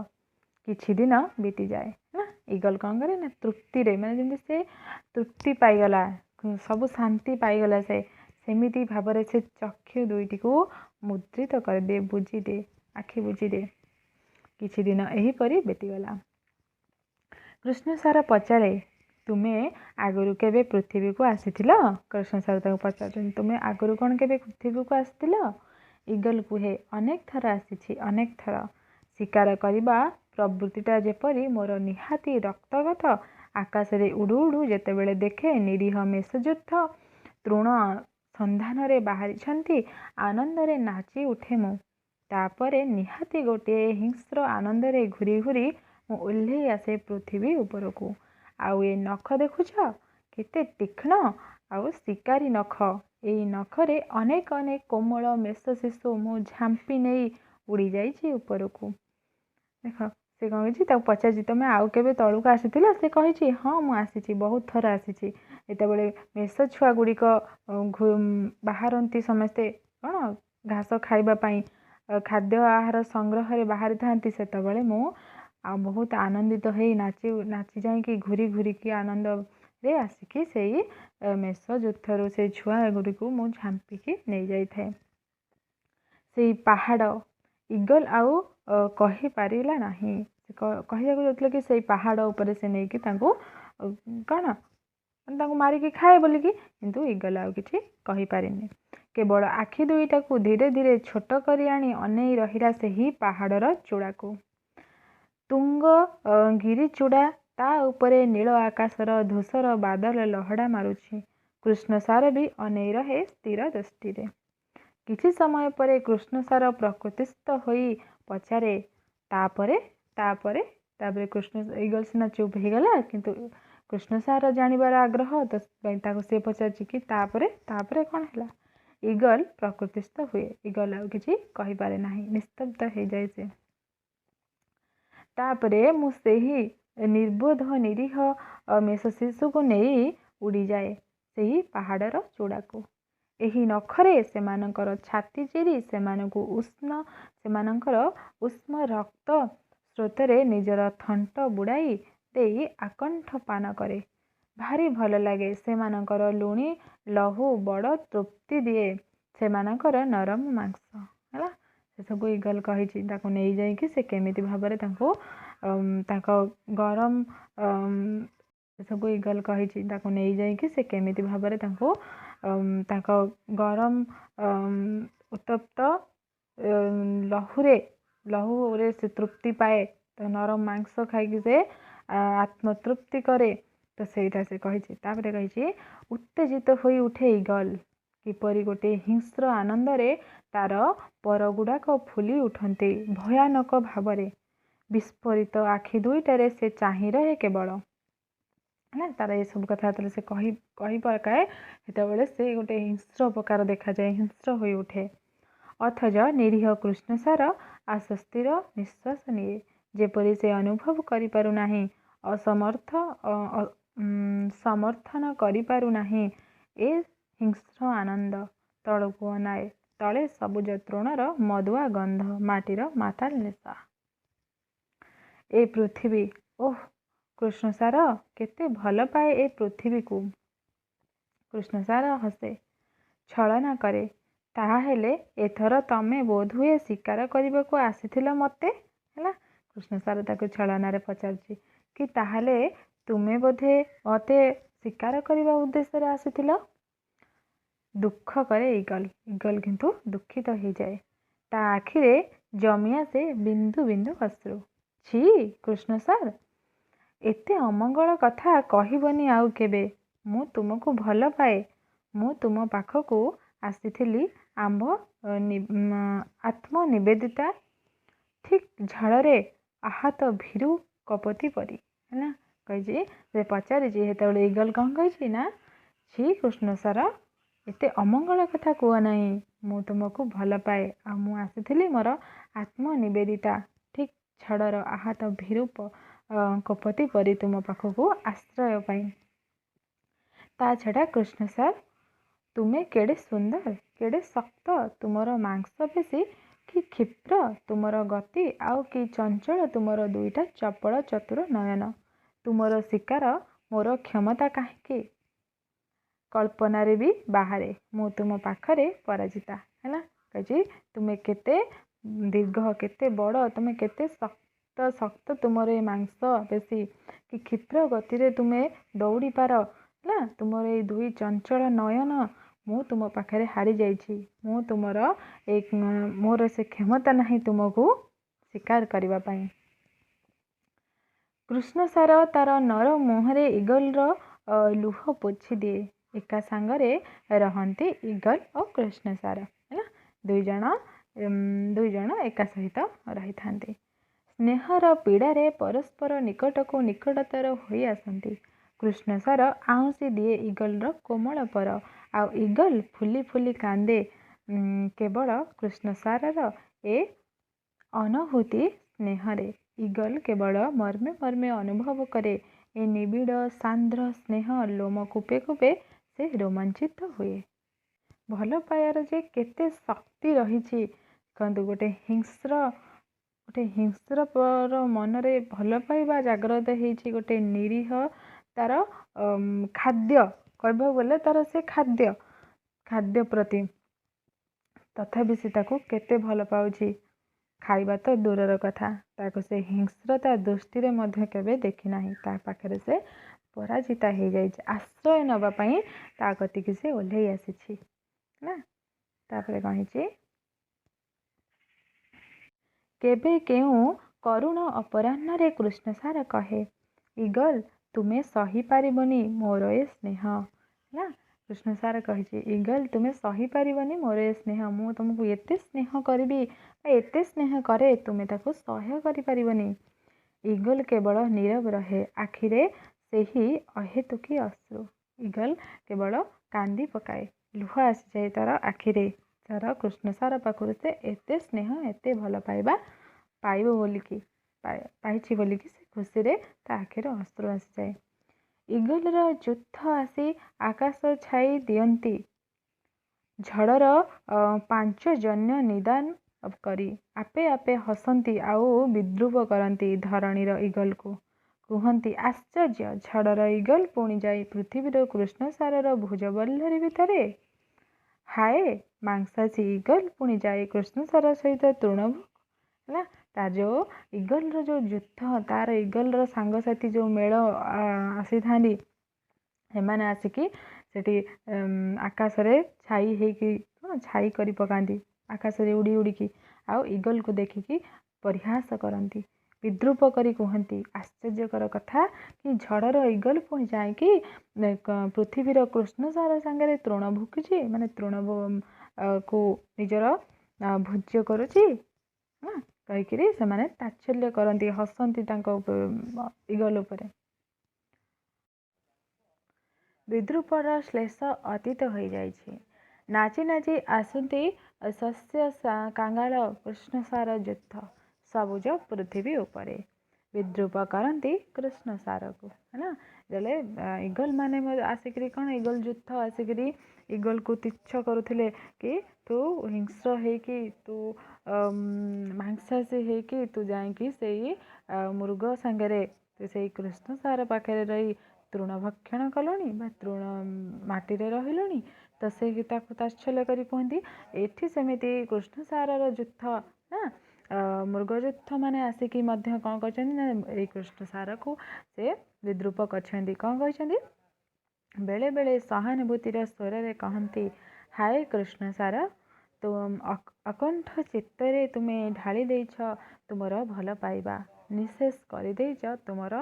କିଛି ଦିନ ବିତିଯାଏ ହେଲା। ଇଗଲ କ'ଣ କରେ ନା, ତୃପ୍ତିରେ, ମାନେ ଯେମିତି ସେ ତୃପ୍ତି ପାଇଗଲା, ସବୁ ଶାନ୍ତି ପାଇଗଲା, ସେମିତି ଭାବରେ ସେ ଚକ୍ଷୁ ଦୁଇଟିକୁ ମୁଦ୍ରିତ କରିଦିଏ, ବୁଜିଦିଏ, ଆଖି ବୁଜିଦିଏ। କିଛି ଦିନ ଏହିପରି ବିତିଗଲା। କୃଷ୍ଣ ସାର ପଚାରେ, ତୁମେ ଆଗରୁ କେବେ ପୃଥିବୀକୁ ଆସିଥିଲ? କୃଷ୍ଣ ସାର ତାକୁ ପଚାରୁଛନ୍ତି, ତୁମେ ଆଗରୁ କ'ଣ କେବେ ପୃଥିବୀକୁ ଆସିଥିଲ? ଇଗଲ କୁହେ, ଅନେକ ଥର ଆସିଛି, ଅନେକ ଥର। ଶିକାର କରିବା ପ୍ରବୃତ୍ତିଟା ଯେପରି ମୋର ନିହାତି ରକ୍ତଗତ। ଆକାଶରେ ଉଡ଼ୁ ଉଡ଼ୁ ଯେତେବେଳେ ଦେଖେ ନିରୀହ ମେଷଯୂଥ ତୃଣ ସନ୍ଧାନରେ ବାହାରିଛନ୍ତି, ଆନନ୍ଦରେ ନାଚି ଉଠେ ମୁଁ। ତାପରେ ନିହାତି ଗୋଟିଏ ହିଂସ୍ର ଆନନ୍ଦରେ ଘୂରି ଘୂରି ମୁଁ ଓହ୍ଲେଇ ଆସେ ପୃଥିବୀ ଉପରକୁ। ଆଉ ଏ ନଖ ଦେଖୁଛ, କେତେ ତୀକ୍ଷ୍ଣ ଆଉ ଶିକାରୀ ନଖ। ଏଇ ନଖରେ ଅନେକ ଅନେକ କୋମଳ ମେଷ ଶିଶୁ ମୁଁ ଝାମ୍ପି ନେଇ ଉଡ଼ି ଯାଇଛି ଉପରକୁ। ଦେଖ, ସେ କ'ଣ କହିଛି, ତାକୁ ପଚାରିଛି, ତୁମେ ଆଉ କେବେ ତଳକୁ ଆସିଥିଲ? ସେ କହିଛି, ହଁ, ମୁଁ ଆସିଛି, ବହୁତ ଥର ଆସିଛି। ଯେତେବେଳେ ମେଷ ଛୁଆ ଗୁଡ଼ିକ ବାହାରନ୍ତି, ସମସ୍ତେ କ'ଣ ଘାସ ଖାଇବା ପାଇଁ, ଖାଦ୍ୟ ଆହାର ସଂଗ୍ରହରେ ବାହାରିଥାନ୍ତି, ସେତେବେଳେ ମୁଁ ବହୁତ ଆନନ୍ଦିତ ହେଇ ନାଚି ଯାଇକି ଘୁରି ଘୁରିକି ଆନନ୍ଦରେ ଆସିକି ସେଇ ମେଷଯୂଥରୁ ସେଇ ଛୁଆ ଗୁଡ଼ିକୁ ମୁଁ ଝାମ୍ପିକି ନେଇଯାଇଥାଏ। ସେଇ ପାହାଡ଼, ଇଗଲ ଆଉ କହିପାରିଲା ନାହିଁ। ସେ କହିବାକୁ ଯାଉଥିଲା କି ସେଇ ପାହାଡ଼ ଉପରେ ସେ ନେଇକି ତାଙ୍କୁ କ'ଣ ତାଙ୍କୁ ମାରିକି ଖାଏ ବୋଲିକି, କିନ୍ତୁ ଇଗଲ ଆଉ କିଛି କହିପାରିନି। କେବଳ ଆଖି ଦୁଇଟାକୁ ଧୀରେ ଧୀରେ ଛୋଟ କରି ଆଣି ଅନେଇ ରହିଲା ସେହି ପାହାଡ଼ର ଚୂଡ଼ାକୁ। ତୁଙ୍ଗ ଗିରି ଚୂଡ଼ା, ତା ଉପରେ ନୀଳ ଆକାଶର ଧୂସର ବାଦଲ ଲହଡ଼ା ମାରୁଛି। କୃଷ୍ଣସାର ବି ଅନେଇ ରହେ ସ୍ଥିର ଦୃଷ୍ଟିରେ। କିଛି ସମୟ ପରେ କୃଷ୍ଣସାର ପ୍ରକୃତିସ୍ଥ ହୋଇ ପଚାରେ, ତାପରେ ତାପରେ ତାପରେ ଇଗଲ ସିନା ଚୁପ୍ ହେଇଗଲା, କିନ୍ତୁ କୃଷ୍ଣସାର ଜାଣିବାର ଆଗ୍ରହ, ତ ତାକୁ ସେ ପଚାରୁଛି କି ତାପରେ ତାପରେ କ'ଣ ହେଲା। ଇଗଲ ପ୍ରକୃତିସ୍ଥ ହୁଏ। ଇଗଲ ଆଉ କିଛି କହିପାରେ ନାହିଁ, ନିସ୍ତବ୍ଧ ହେଇଯାଏ ସେ। ତାପରେ ମୁଁ ସେହି ନିର୍ବୋଧ ନିରୀହ ମେଷ ଶିଶୁକୁ ନେଇ ଉଡ଼ିଯାଏ ସେହି ପାହାଡ଼ର ଚୂଡ଼ାକୁ। ଏହି ନଖରେ ସେମାନଙ୍କର ଛାତି ଚିରି ସେମାନଙ୍କର ଉଷ୍ମ ରକ୍ତ ସ୍ରୋତରେ ନିଜର ଥଣ୍ଟ ବୁଡ଼ାଇ ଦେଇ ଆକଣ୍ଠ ପାନ କରେ। ଭାରି ଭଲ ଲାଗେ। ସେମାନଙ୍କର ଲୁଣି ଲହୁ ବଡ଼ ତୃପ୍ତି ଦିଏ। ସେମାନଙ୍କର ନରମ ମାଂସ ହେଲା, ସେସବୁ ଇଗଲ କହିଛି। ତାକୁ ନେଇଯାଇକି ସେ କେମିତି ଭାବରେ ତାଙ୍କ ଗରମ ସେସବୁ ଇଗଲ କହିଛି। ତାକୁ ନେଇଯାଇକି ସେ କେମିତି ଭାବରେ ତାଙ୍କ ଗରମ ଉତ୍ତପ୍ତ ଲହୁରେ ସେ ତୃପ୍ତି ପାଏ। ତ ନରମ ମାଂସ ଖାଇକି ସେ ଆତ୍ମତୃପ୍ତି କରେ। ତ ସେଇଟା ସେ କହିଛି। ତାପରେ କହିଛି, ଉତ୍ତେଜିତ ହୋଇ ଉଠେ ଇଗଲ। କିପରି ଗୋଟିଏ ହିଂସ୍ର ଆନନ୍ଦରେ ତାର ପରଗୁଡ଼ାକ ଫୁଲି ଉଠନ୍ତି ଭୟାନକ ଭାବରେ। ବିସ୍ଫୋରିତ ଆଖି ଦୁଇଟାରେ ସେ ଚାହିଁ ରହେ କେବଳ। ହେଲା, ତାର ଏସବୁ କଥା ଯେତେବେଳେ ସେ କହି ପକାଏ, ସେତେବେଳେ ସେ ଗୋଟେ ହିଂସ୍ର ପ୍ରକାର ଦେଖାଯାଏ, ହିଂସ୍ର ହୋଇ ଉଠେ। ଅଥଚ ନିରୀହ କୃଷ୍ଣସାର ଆଶ୍ୱସ୍ତିର ନିଶ୍ୱାସ ନିଏ, ଯେପରି ସେ ଅନୁଭବ କରିପାରୁନାହିଁ, ସମର୍ଥନ କରିପାରୁନାହିଁ ଏ ହିଂସ୍ର ଆନନ୍ଦ। ତଳକୁ ଅନାଏ। ତଳେ ସବୁଜ ତୃଣର ମଦୁଆ ଗନ୍ଧ, ମାଟିର ମାତାଲ ନିଶା। ଏ ପୃଥିବୀ, ଓଃ, କୃଷ୍ଣସାର କେତେ ଭଲ ପାଏ ଏ ପୃଥିବୀକୁ। କୃଷ୍ଣସାର ହସେ, ଛଳନା କରେ। ତାହାହେଲେ ଏଥର ତମେ ବୋଧହୁଏ ଶିକାର କରିବାକୁ ଆସିଥିଲ ମୋତେ। ହେଲା, କୃଷ୍ଣସାର ତାକୁ ଛଳନାରେ ପଚାରୁଛି କି ତାହେଲେ ତୁମେ ବୋଧେ ମୋତେ ଶିକାର କରିବା ଉଦ୍ଦେଶ୍ୟରେ ଆସିଥିଲ। ଦୁଃଖ କରେ ଇଗଲ। ଇଗଲ କିନ୍ତୁ ଦୁଃଖିତ ହେଇଯାଏ। ତା ଆଖିରେ ଜମି ଆସେ ବିନ୍ଦୁ ବିନ୍ଦୁ ଅଶ୍ରୁ। ଛି କୃଷ୍ଣସାର, ଏତେ ଅମଙ୍ଗଳ କଥା କହିବନି ଆଉ କେବେ। ମୁଁ ତୁମକୁ ଭଲ ପାଏ। ମୁଁ ତୁମ ପାଖକୁ ଆସିଥିଲି ଆତ୍ମନିବେଦିତା, ଠିକ୍ ଝାଳରେ ଆହତ ଭୀରୁ କପୋତୀ ପରି। ହେଲା, କହିଛି। ସେ ପଚାରିଛି ସେତେବେଳେ ଇଗଲ କ'ଣ କହିଛି ନା, ଛି କୃଷ୍ଣସାର, ଏତେ ଅମଙ୍ଗଳ କଥା କୁହ ନାହିଁ। ମୁଁ ତୁମକୁ ଭଲ ପାଏ, ଆଉ ମୁଁ ଆସିଥିଲି ମୋର ଆତ୍ମନିବେଦିତା, ଠିକ୍ ଝଡ଼ର ଆହତ ଭୀରୁ କପୋତୀ ପରି ତୁମ ପାଖକୁ ଆଶ୍ରୟ ପାଇଁ। ତା ଛଡ଼ା କୃଷ୍ଣସାର, ତୁମେ କେଡ଼େ ସୁନ୍ଦର, କେଡ଼େ ଶକ୍ତ, ତୁମର ମାଂସପେଶୀ କି କ୍ଷିପ୍ର, ତୁମର ଗତି ଆଉ କି ଚଞ୍ଚଳ, ତୁମର ଦୁଇଟା ଚପଳ ଚତୁର ନୟନ। ତୁମର ଶିକାର ମୋର କ୍ଷମତା କାହିଁକି କଳ୍ପନାରେ ବି ବାହାରେ। ମୁଁ ତୁମ ପାଖରେ ପରାଜିତା। ହେଲା, କହିଛି ତୁମେ କେତେ ଦୀର୍ଘ, କେତେ ବଡ଼, ତୁମେ କେତେ ଶକ୍ତ, ତୁମର ଏ ମାଂସ ପେଶୀ କି କ୍ଷିପ୍ର ଗତିରେ ତୁମେ ଦୌଡ଼ି ପାର। ହେଲା, ତୁମର ଏଇ ଦୁଇ ଚଞ୍ଚଳ ନୟନ, ମୁଁ ତୁମ ପାଖରେ ହାରିଯାଇଛି। ମୋର ସେ କ୍ଷମତା ନାହିଁ ତୁମକୁ ଶିକାର କରିବା ପାଇଁ। କୃଷ୍ଣସାର ତାର ନର ମୁହଁରେ ଇଗଲର ଲୁହ ପୋଛି ଦିଏ। ଏକା ସାଙ୍ଗରେ ରହନ୍ତି ଇଗଲ ଓ କୃଷ୍ଣସାର। ହେଲା, ଦୁଇ ଜଣ ଏକା ସହିତ ରହିଥାନ୍ତି। ସ୍ନେହର ପୀଡ଼ାରେ ପରସ୍ପର ନିକଟକୁ ନିକଟତର ହୋଇ ଆସନ୍ତି। କୃଷ୍ଣସାର ଆଉଁସି ଦିଏ ଇଗଲର କୋମଳ ପର, ଆଉ ଇଗଲ ଫୁଲି ଫୁଲି କାନ୍ଦେ କେବଳ କୃଷ୍ଣସାରର ଏ ଅନହୂତି ସ୍ନେହରେ। ଇଗଲ କେବଳ ମର୍ମେ ମର୍ମେ ଅନୁଭବ କରେ ଏ ନିବିଡ଼ ସାନ୍ଦ୍ର ସ୍ନେହ। ଲୋମ କୂପେ କୂପେ ସେ ରୋମାଞ୍ଚିତ ହୁଏ। ଭଲ ପାଇବାର ଯେ କେତେ ଶକ୍ତି ରହିଛି। ଦେଖନ୍ତୁ, ଗୋଟେ ହିଂସ୍ରର ମନରେ ଭଲ ପାଇବା ଜାଗ୍ରତ ହେଇଛି। ଗୋଟେ ନିରୀହ, ତାର ଖାଦ୍ୟ କହିବାକୁ ଗଲେ, ତାର ସେ ଖାଦ୍ୟ ପ୍ରତି, ତଥାପି ସେ ତାକୁ କେତେ ଭଲ ପାଉଛି। ଖାଇବା ତ ଦୂରର କଥା, ତାକୁ ସେ ହିଂସ୍ରତା ଦୃଷ୍ଟିରେ ମଧ୍ୟ କେବେ ଦେଖିନାହିଁ। ତା ପାଖରେ ସେ ପରାଜିତ ହେଇଯାଇଛି। ଆଶ୍ରୟ ନେବା ପାଇଁ ତା କତିକି ସେ ଓହ୍ଲେଇ ଆସିଛି ନା। ତାପରେ କ'ଣ ହେଇଛି, କେବେ କେଉଁ କରୁଣ ଅପରାହ୍ନରେ କୃଷ୍ଣସାର କହେ, ଇଗଲ ତୁମେ ସହିପାରିବନି ମୋର ଏ ସ୍ନେହ। ହେଲା, କୃଷ୍ଣସାର କହିଛି, ଇଗଲ ତୁମେ ସହିପାରିବନି ମୋର ଏ ସ୍ନେହ। ମୁଁ ତୁମକୁ ଏତେ ସ୍ନେହ କରିବି, ଏତେ ସ୍ନେହ କରେ, ତୁମେ ତାକୁ ସହ୍ୟ କରିପାରିବନି। ଇଗଲ କେବଳ ନୀରବ ରହେ, ଆଖିରେ ସେହି ଅହେତୁକୀ ଅଶ୍ରୁ। ଇଗଲ କେବଳ କାନ୍ଦି ପକାଏ, ଲୁହ ଆସିଯାଏ ତାର ଆଖିରେ। ତାର କୃଷ୍ଣସାର ପାଖରୁ ସେ ଏତେ ସ୍ନେହ, ଏତେ ଭଲ ପାଇବା ପାଇବ ବୋଲିକି, ପାଇଛି ବୋଲିକି ସେ ଖୁସିରେ ତା ଆଖିରେ ଅଶ୍ରୁ ଆସିଯାଏ। ଇଗଲର ଯୁଦ୍ଧ ଆସି ଆକାଶ ଛାଇ ଦିଅନ୍ତି, ଝଡ଼ର ପାଞ୍ଚଜନ୍ୟ ନିଦାନ କରି ଆପେ ଆପେ ହସନ୍ତି ଆଉ ବିଦ୍ରୂପ କରନ୍ତି ଧରଣୀର ଇଗଲକୁ। କୁହନ୍ତି, ଆଶ୍ଚର୍ଯ୍ୟ, ଝଡ଼ର ଇଗଲ ପୁଣି ଯାଇ ପୃଥିବୀର କୃଷ୍ଣସାରର ଭୁଜବଲ୍ଲରୀ ଭିତରେ। ହାୟ, ମାଂସାଶୀ ଇଗଲ ପୁଣି ଯାଇ କୃଷ୍ଣସାର ସହିତ ତୃଣଭୋଗ। ହେଲା, ତାର ଯେଉଁ ଇଗଲର ଯେଉଁ ଯୁଦ୍ଧ, ତାର ଇଗଲର ସାଙ୍ଗସାଥି ଯେଉଁ ମେଳ ଆସିଥାନ୍ତି, ସେମାନେ ଆସିକି ସେଠି ଆକାଶରେ ଛାଇ ହେଇକି, କ'ଣ ଛାଇ କରି ପକାନ୍ତି ଆକାଶରେ ଉଡ଼ି ଉଡ଼ିକି, ଆଉ ଇଗଲକୁ ଦେଖିକି ପରିହାସ କରନ୍ତି, ବିଦ୍ରୂପ କରି କୁହନ୍ତି, ଆଶ୍ଚର୍ଯ୍ୟକର କଥା କି ଝଡ଼ର ଇଗଲ ପୁଣି ଯାଇକି ପୃଥିବୀର କୃଷ୍ଣସାର ସାଙ୍ଗରେ ତୃଣ ଭୁକୁଛି, ମାନେ ତୃଣ କୁ ନିଜର ଭୋଜ୍ୟ କରୁଛି କହିକିରି ସେମାନେ ତାଚ୍ଛଲ୍ୟ କରନ୍ତି, ହସନ୍ତି ତାଙ୍କ ଇଗଲ ଉପରେ। ବିଦ୍ରୂପର ଶ୍ଲେଷ ଅତୀତ ହୋଇଯାଇଛି। ନାଚି ନାଚି ଆସନ୍ତି ଶସ୍ୟ କାଙ୍ଗାଳ କୃଷ୍ଣସାର ଯୁଦ୍ଧ ସବୁଜ ପୃଥିବୀ ଉପରେ। ବିଦ୍ରୂପ କରନ୍ତି କୃଷ୍ଣସାରକୁ। ହେଲା, ଯେତେବେଳେ ଇଗଲ ମାନେ ଆସିକିରି କ'ଣ ଇଗଲ ଯୁଦ୍ଧ ଆସିକିରି ଇଗଲକୁ ତୁଚ୍ଛ କରୁଥିଲେ କି ତୁ ହିଂସ୍ର ହେଇକି, ତୁ ମାଂସାଶୀ ହେଇକି ତୁ ଯାଇକି ସେଇ ମୃଗ ସାଙ୍ଗରେ ତୁ ସେଇ କୃଷ୍ଣସାର ପାଖରେ ରହି ତୃଣଭକ୍ଷଣ କଲୁଣି ବା ତୃଣ ମାଟିରେ ରହିଲୁଣି, ତ ସେ ତାକୁ ତାଚ୍ଛଲ୍ୟ କରି କୁହନ୍ତି। ଏଠି ସେମିତି କୃଷ୍ଣସାରର ଯୁଦ୍ଧ ନା, ମୃଗଯୁଦ୍ଧ ମାନେ ଆସିକି ମଧ୍ୟ କ'ଣ କରିଛନ୍ତି ନା, ଏଇ କୃଷ୍ଣସାରକୁ ସେ ବିଦ୍ରୂପ କରିଛନ୍ତି। କ'ଣ କହିଛନ୍ତି, ବେଳେ ବେଳେ ସହାନୁଭୂତିର ସ୍ୱରରେ କହନ୍ତି, ହାୟ କୃଷ୍ଣସାର, ଅକଣ୍ଠ ଚିତ୍ତରେ ତୁମେ ଢାଳି ଦେଇଛ ତୁମର ଭଲ ପାଇବା, ନିଃଶେଷ କରିଦେଇଛ ତୁମର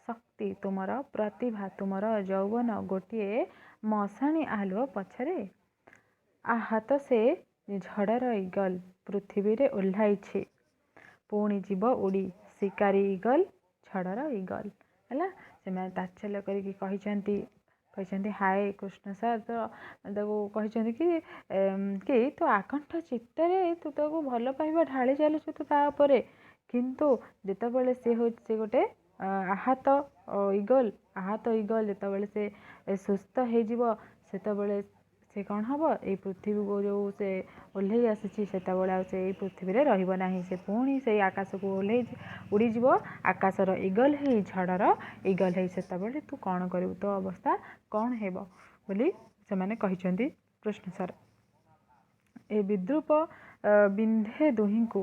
ଶକ୍ତି, ତୁମର ପ୍ରତିଭା, ତୁମର ଯୌବନ ଗୋଟିଏ ମଶାଣି ଆଲୁଅ ପଛରେ। ଆହତ ସେ ଝଡ଼ର ଇଗଲ ପୃଥିବୀରେ ଓହ୍ଲାଇଛି, ପୁଣି ଯିବ ଉଡ଼ି, ଶିକାରୀ ଇଗଲ, ଝଡ଼ର ଇଗଲ। ହେଲା, ସେମାନେ ତାଚ୍ଛଲ୍ୟ କରିକି କହିଛନ୍ତି, ହାୟ କୃଷ୍ଣସାର, ତାକୁ କହିଛନ୍ତି କି ତୁ ଆକଣ୍ଠ ଚିତ୍ତରେ ତୁ ତାକୁ ଭଲ ପାଇବା ଢାଳି ଚାଲିଛୁ ତୁ ତା ଉପରେ, କିନ୍ତୁ ଯେତେବେଳେ ସେ ହେଉଛି ସେ ଗୋଟେ ଆହତ ଇଗଲ ଯେତେବେଳେ ସେ ସୁସ୍ଥ ହେଇଯିବ, ସେତେବେଳେ ସେ କ'ଣ ହେବ, ଏଇ ପୃଥିବୀକୁ ଯେଉଁ ସେ ଓହ୍ଲେଇ ଆସିଛି ସେତେବେଳେ ଆଉ ସେ ଏଇ ପୃଥିବୀରେ ରହିବ ନାହିଁ। ସେ ପୁଣି ସେଇ ଆକାଶକୁ ଉଡ଼ିଯିବ, ଆକାଶର ଇଗଲ ହେଇ, ଝଡ଼ର ଇଗଲ ହେଇ। ସେତେବେଳେ ତୁ କ'ଣ କରିବୁ, ତୋ ଅବସ୍ଥା କ'ଣ ହେବ ବୋଲି ସେମାନେ କହିଛନ୍ତି କୃଷ୍ଣସାର। ଏ ବିଦ୍ରୂପ ବିନ୍ଧେ ଦୁହିଁଙ୍କୁ,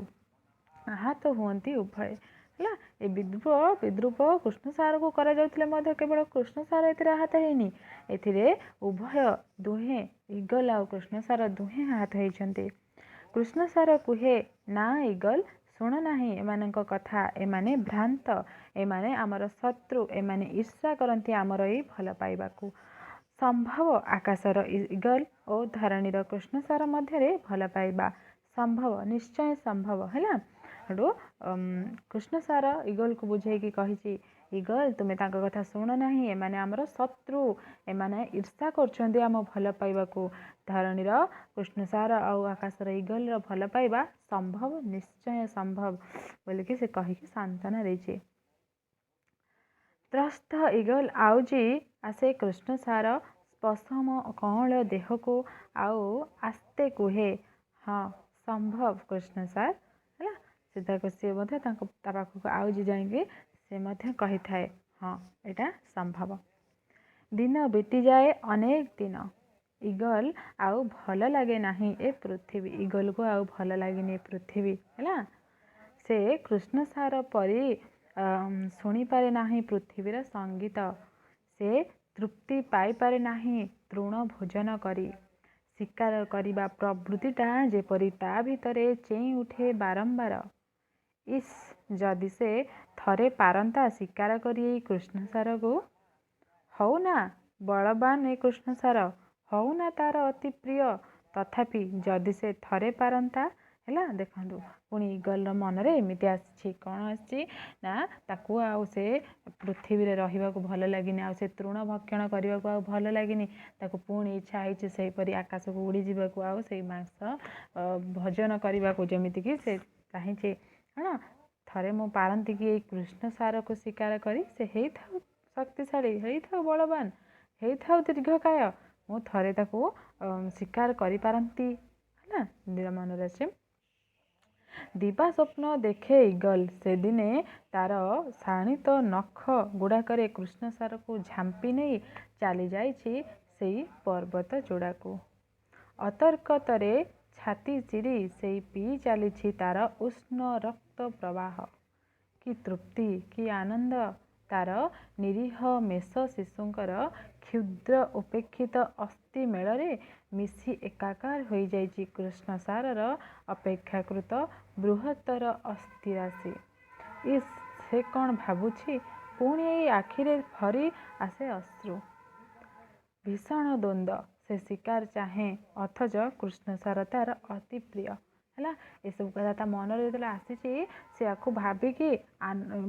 ଆହତ ହୁଅନ୍ତି ଉଭୟ। ହେଲା, ଏ ବିଦ୍ରୂପ କୃଷ୍ଣସାରକୁ କରାଯାଉଥିଲେ ମଧ୍ୟ କେବଳ କୃଷ୍ଣସାର ଏଥିରେ ଆହତ ହେଇନି, ଏଥିରେ ଦୁହେଁ ଇଗଲ ଆଉ କୃଷ୍ଣସାର ଦୁହେଁ ଆହତ ହେଇଛନ୍ତି। କୃଷ୍ଣସାର କୁହେ, ନା ଇଗଲ, ଶୁଣ ନାହିଁ ଏମାନଙ୍କ କଥା, ଏମାନେ ଭ୍ରାନ୍ତ, ଏମାନେ ଆମର ଶତ୍ରୁ, ଏମାନେ ଈର୍ଷା କରନ୍ତି ଆମର ଏଇ ଭଲ ପାଇବାକୁ। ସମ୍ଭବ ଆକାଶର ଇଗଲ ଓ ଧରଣୀର କୃଷ୍ଣସାର ମଧ୍ୟରେ ଭଲ ପାଇବା ସମ୍ଭବ, ନିଶ୍ଚୟ ସମ୍ଭବ। ହେଲା, ସେଠୁ କୃଷ୍ଣସାର ଇଗଲକୁ ବୁଝେଇକି କହିଛି, ଇଗଲ ତୁମେ ତାଙ୍କ କଥା ଶୁଣ ନାହିଁ, ଏମାନେ ଆମର ଶତ୍ରୁ, ଏମାନେ ଈର୍ଷା କରୁଛନ୍ତି ଆମ ଭଲ ପାଇବାକୁ। ଧରଣୀର କୃଷ୍ଣସାର ଆଉ ଆକାଶର ଇଗଲର ଭଲ ପାଇବା ସମ୍ଭବ, ନିଶ୍ଚୟ ସମ୍ଭବ ବୋଲିକି ସେ କହିକି ସାନ୍ତ୍ୱନା ଦେଇଛି। ତ୍ରସ୍ତ ଇଗଲ ଆଉଜି ଆସେ କୃଷ୍ଣସାର ସ୍ପଶମ କଅଁଳ ଦେହକୁ ଆଉ ଆସ୍ତେ କୁହେ, ହଁ ସମ୍ଭବ କୃଷ୍ଣସାର। ହେଲା, ସିଏ ମଧ୍ୟ ତା ପାଖକୁ ଆଉଜି ଯାଇକି ସେ ମଧ୍ୟ କହିଥାଏ, ହଁ ଏଇଟା ସମ୍ଭବ। ଦିନ ବିତିଯାଏ, ଅନେକ ଦିନ। ଇଗଲ ଆଉ ଭଲ ଲାଗେ ନାହିଁ ଏ ପୃଥିବୀ, ଇଗଲକୁ ଆଉ ଭଲ ଲାଗେନି ଏ ପୃଥିବୀ। ହେଲା, ସେ କୃଷ୍ଣସାର ପରି ଶୁଣିପାରେ ନାହିଁ ପୃଥିବୀର ସଙ୍ଗୀତ, ସେ ତୃପ୍ତି ପାଇପାରେ ନାହିଁ ତୃଣ ଭୋଜନ କରି। ଶିକାର କରିବା ପ୍ରବୃତ୍ତିଟା ଯେପରି ତା ଭିତରେ ଚେଇଁ ଉଠେ ବାରମ୍ବାର। ଇସ୍, ଯଦି ସେ ଥରେ ପାରନ୍ତା ଶିକାର କରି ଏଇ କୃଷ୍ଣସାରକୁ। ହଉ ନା ବଳବାନ ଏ କୃଷ୍ଣସାର, ହଉ ନା ତାର ଅତି ପ୍ରିୟ, ତଥାପି ଯଦି ସେ ଥରେ ପାରନ୍ତା। ହେଲା, ଦେଖନ୍ତୁ ପୁଣି ଇଗଲର ମନରେ ଏମିତି ଆସିଛି, କ'ଣ ଆସିଛି ନା ତାକୁ ଆଉ ସେ ପୃଥିବୀରେ ରହିବାକୁ ଭଲ ଲାଗିନି, ଆଉ ସେ ତୃଣ ଭକ୍ଷଣ କରିବାକୁ ଆଉ ଭଲ ଲାଗିନି। ତାକୁ ପୁଣି ଇଚ୍ଛା ହେଇଛି ସେହିପରି ଆକାଶକୁ ଉଡ଼ିଯିବାକୁ, ଆଉ ସେଇ ମାଂସ ଭୋଜନ କରିବାକୁ, ଯେମିତିକି ସେ ଚାହିଁଛି କ'ଣ, ଥରେ ମୁଁ ପାରନ୍ତି କି ଏଇ କୃଷ୍ଣସାରକୁ ଶିକାର କରି, ସେ ହେଇଥାଉ ଶକ୍ତିଶାଳୀ, ହେଇଥାଉ ବଳବାନ, ହେଇଥାଉ ଦୀର୍ଘକାୟ, ମୁଁ ଥରେ ତାକୁ ଶିକାର କରିପାରନ୍ତି। ହେଲା, ମନରେ ଆସେ। ଦିବା ସ୍ୱପ୍ନ ଦେଖେ ଇଗଲ, ସେଦିନେ ତାର ଶାଣିତ ନଖ ଗୁଡ଼ାକରେ କୃଷ୍ଣସାରକୁ ଝାମ୍ପି ନେଇ ଚାଲି ଯାଇଛି ସେଇ ପର୍ବତ ଚୂଡ଼ାକୁ। ଅତର୍କତରେ ଛାତି ଚିରି ସେଇ ପିଇ ଚାଲିଛି ତାର ଉଷ୍ଣ ରକ୍ତ ପ୍ରବାହ। କି ତୃପ୍ତି, କି ଆନନ୍ଦ ତାର ନିରୀହ ମେଷ ଶିଶୁଙ୍କର କ୍ଷୁଦ୍ର ଉପେକ୍ଷିତ ଅସ୍ଥି ମେଳରେ ମିଶି ଏକାକାର ହୋଇଯାଇଛି କୃଷ୍ଣସାରର ଅପେକ୍ଷାକୃତ ବୃହତ୍ତର ଅସ୍ଥିରାଶି। ଇସ୍, ସେ କ'ଣ ଭାବୁଛି? ପୁଣି ଏଇ ଆଖିରେ ଭରି ଆସେ ଅଶ୍ରୁ। ଭୀଷଣ ଦ୍ୱନ୍ଦ୍ୱ। ସେ ଶିକାର ଚାହେଁ, ଅଥଚ କୃଷ୍ଣସାର ତାର ଅତି ପ୍ରିୟ। ହେଲା, ଏସବୁ କଥା ତା ମନରେ ଯେତେବେଳେ ଆସିଛି, ସେ ଆକୁ ଭାବିକି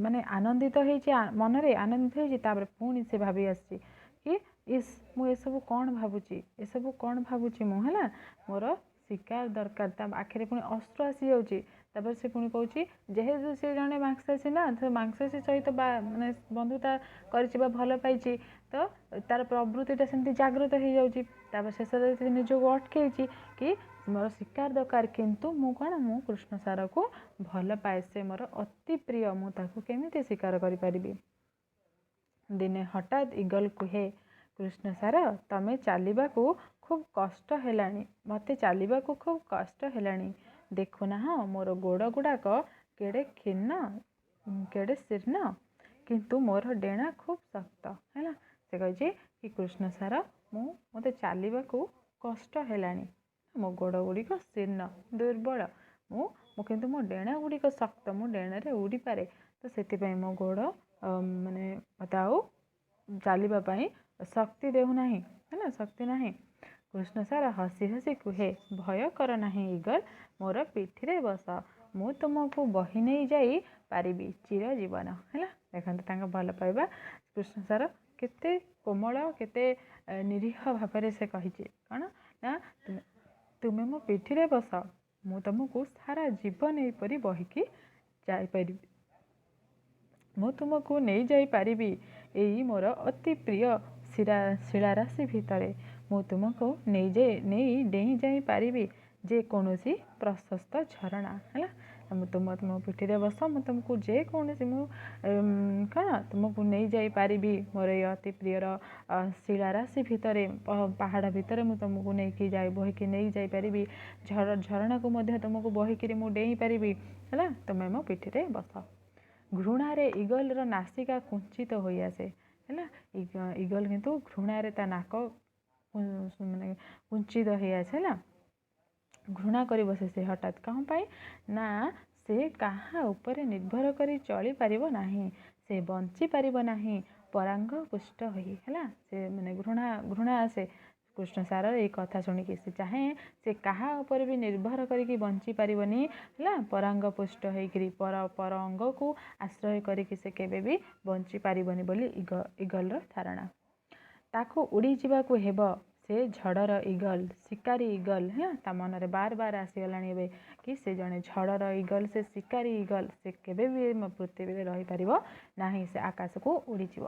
ମାନେ ଆନନ୍ଦିତ ହେଇଛି, ମନରେ ଆନନ୍ଦିତ ହେଇଛି। ତାପରେ ପୁଣି ସେ ଭାବି ଆସିଛି କି ଇସ୍, ମୁଁ ଏସବୁ କ'ଣ ଭାବୁଛି, ଏସବୁ କ'ଣ ଭାବୁଛି ମୁଁ। ହେଲା, ମୋର ଶିକାର ଦରକାର। ତା ଆଖିରେ ପୁଣି ଅଶ୍ରୁ ଆସିଯାଉଛି। ତାପରେ ସେ ପୁଣି କହୁଛି, ଯେହେତୁ ସେ ଜଣେ ମାଂସାଶୀ ନା, ତ ମାଂସାଶୀ ସହିତ ମାନେ ବନ୍ଧୁତା କରିଛି ବା ଭଲ ପାଇଛି, ତ ତାର ପ୍ରବୃତ୍ତିଟା ସେମିତି ଜାଗ୍ରତ ହେଇଯାଉଛି। ତାପରେ ଶେଷରେ ସେ ନିଜକୁ ଅଟକେଇଛି କି ମୋର ଶିକାର ଦରକାର, କିନ୍ତୁ ମୁଁ କ'ଣ, ମୁଁ କୃଷ୍ଣସାରକୁ ଭଲ ପାଏ, ସେ ମୋର ଅତି ପ୍ରିୟ, ମୁଁ ତାକୁ କେମିତି ଶିକାର କରିପାରିବି। ଦିନେ ହଠାତ୍ ଇଗଲ କୁହେ, କୃଷ୍ଣସାର, ତମେ ଚାଲିବାକୁ ଖୁବ୍ କଷ୍ଟ ହେଲାଣି, ମୋତେ ଚାଲିବାକୁ ଖୁବ୍ କଷ୍ଟ ହେଲାଣି। ଦେଖୁନାହଁ ମୋର ଗୋଡ଼ ଗୁଡ଼ାକ କେଡ଼େ କ୍ଷୀର୍ଣ୍ଣ, କେଡ଼େ ଶୀର୍ଣ୍ଣ, କିନ୍ତୁ ମୋର ଡେଣା ଖୁବ୍ ଶକ୍ତ। ହେଲା, ସେ କହିଛି କି କୃଷ୍ଣସାର, ମୋତେ ଚାଲିବାକୁ କଷ୍ଟ ହେଲାଣି, ମୋ ଗୋଡ଼ ଗୁଡ଼ିକ ଶୀର୍ଣ୍ଣ ଦୁର୍ବଳ, କିନ୍ତୁ ମୋ ଡେଣା ଗୁଡ଼ିକ ଶକ୍ତ, ମୁଁ ଡେଣାରେ ଉଡ଼ିପାରେ। ତ ସେଥିପାଇଁ ମୋ ଗୋଡ଼ ମାନେ ମୋତେ ଆଉ ଚାଲିବା ପାଇଁ ଶକ୍ତି ଦେଉନାହିଁ। ହେଲା, ଶକ୍ତି ନାହିଁ। କୃଷ୍ଣସାର ହସି ହସି କୁହେ, ଭୟ କର ନାହିଁ ଇଗଲ, ମୋର ପିଠିରେ ବସ, ମୁଁ ତୁମକୁ ବହି ନେଇ ଯାଇ ପାରିବି ଚିରଜୀବନ। ହେଲା, ଦେଖନ୍ତୁ ତାଙ୍କ ଭଲ ପାଇବା କୃଷ୍ଣସାର କେତେ କୋମଳ, କେତେ ନିରୀହ ଭାବରେ ସେ କହିଛି। କ'ଣ ନା, ତୁମେ ମୋ ପିଠିରେ ବସ, ମୁଁ ତୁମକୁ ସାରା ଜୀବନ ଏହିପରି ବହିକି ଯାଇପାରିବି, ମୁଁ ତୁମକୁ ନେଇ ଯାଇପାରିବି ଏଇ ମୋର ଅତି ପ୍ରିୟ ଶିଳାରାଶି ଭିତରେ, ମୁଁ ତୁମକୁ ନେଇ ଡେଇଁ ଯାଇପାରିବି ଯେକୌଣସି ପ୍ରଶସ୍ତ ଝରଣା। ହେଲା, ତୁମ ପିଠିରେ ବସ, ମୁଁ ତୁମକୁ ଯେକୌଣସି କ'ଣ ତୁମକୁ ନେଇ ଯାଇପାରିବି ମୋର ଏଇ ଅତି ପ୍ରିୟର ଶିଳାରାଶି ଭିତରେ, ପାହାଡ଼ ଭିତରେ ମୁଁ ତୁମକୁ ନେଇକି ବହିକି ନେଇ ଯାଇପାରିବି, ଝରଣାକୁ ମଧ୍ୟ ତୁମକୁ ବହିକିରି ମୁଁ ଡେଇଁ ପାରିବି। ହେଲା, ତୁମେ ମୋ ପିଠିରେ ବସ। ଘୃଣାରେ ଇଗଲର ନାସିକା କୁଞ୍ଚିତ ହୋଇଆସେ। ହେଲା, ଇଗଲ କିନ୍ତୁ ଘୃଣାରେ ତା ନାକ ମାନେ କୁଞ୍ଚିତ ହେଇଆସେ। ହେଲା, ଘୃଣା କରି ବସେ ସେ ହଠାତ୍। କ'ଣ ପାଇଁ ନା, ସେ କାହା ଉପରେ ନିର୍ଭର କରି ଚଳିପାରିବ ନାହିଁ, ସେ ବଞ୍ଚିପାରିବ ନାହିଁ ପରାଙ୍ଗ ପୁଷ୍ଟ ହୋଇ। ହେଲା, ସେ ମାନେ ଘୃଣା ଆସେ କୃଷ୍ଣସାରର ଏଇ କଥା ଶୁଣିକି। ସେ ଚାହେଁ ସେ କାହା ଉପରେ ବି ନିର୍ଭର କରିକି ବଞ୍ଚିପାରିବନି। ହେଲା, ପରାଙ୍ଗ ପୁଷ୍ଟ ହେଇକିରି ପର ଅଙ୍ଗକୁ ଆଶ୍ରୟ କରିକି ସେ କେବେ ବି ବଞ୍ଚିପାରିବନି ବୋଲି ଇଗଲର ଧାରଣା। ତାକୁ ଉଡ଼ିଯିବାକୁ ହେବ, ସେ ଝଡ଼ର ଇଗଲ, ଶିକାରୀ ଇଗଲ। ହେଲା, ତା ମନରେ ବାର ବାର ଆସିଗଲାଣି ଏବେ କି ସେ ଜଣେ ଝଡ଼ର ଇଗଲ, ସେ ଶିକାରୀ ଇଗଲ, ସେ କେବେ ବି ପୃଥିବୀରେ ରହିପାରିବ ନାହିଁ, ସେ ଆକାଶକୁ ଉଡ଼ିଯିବ।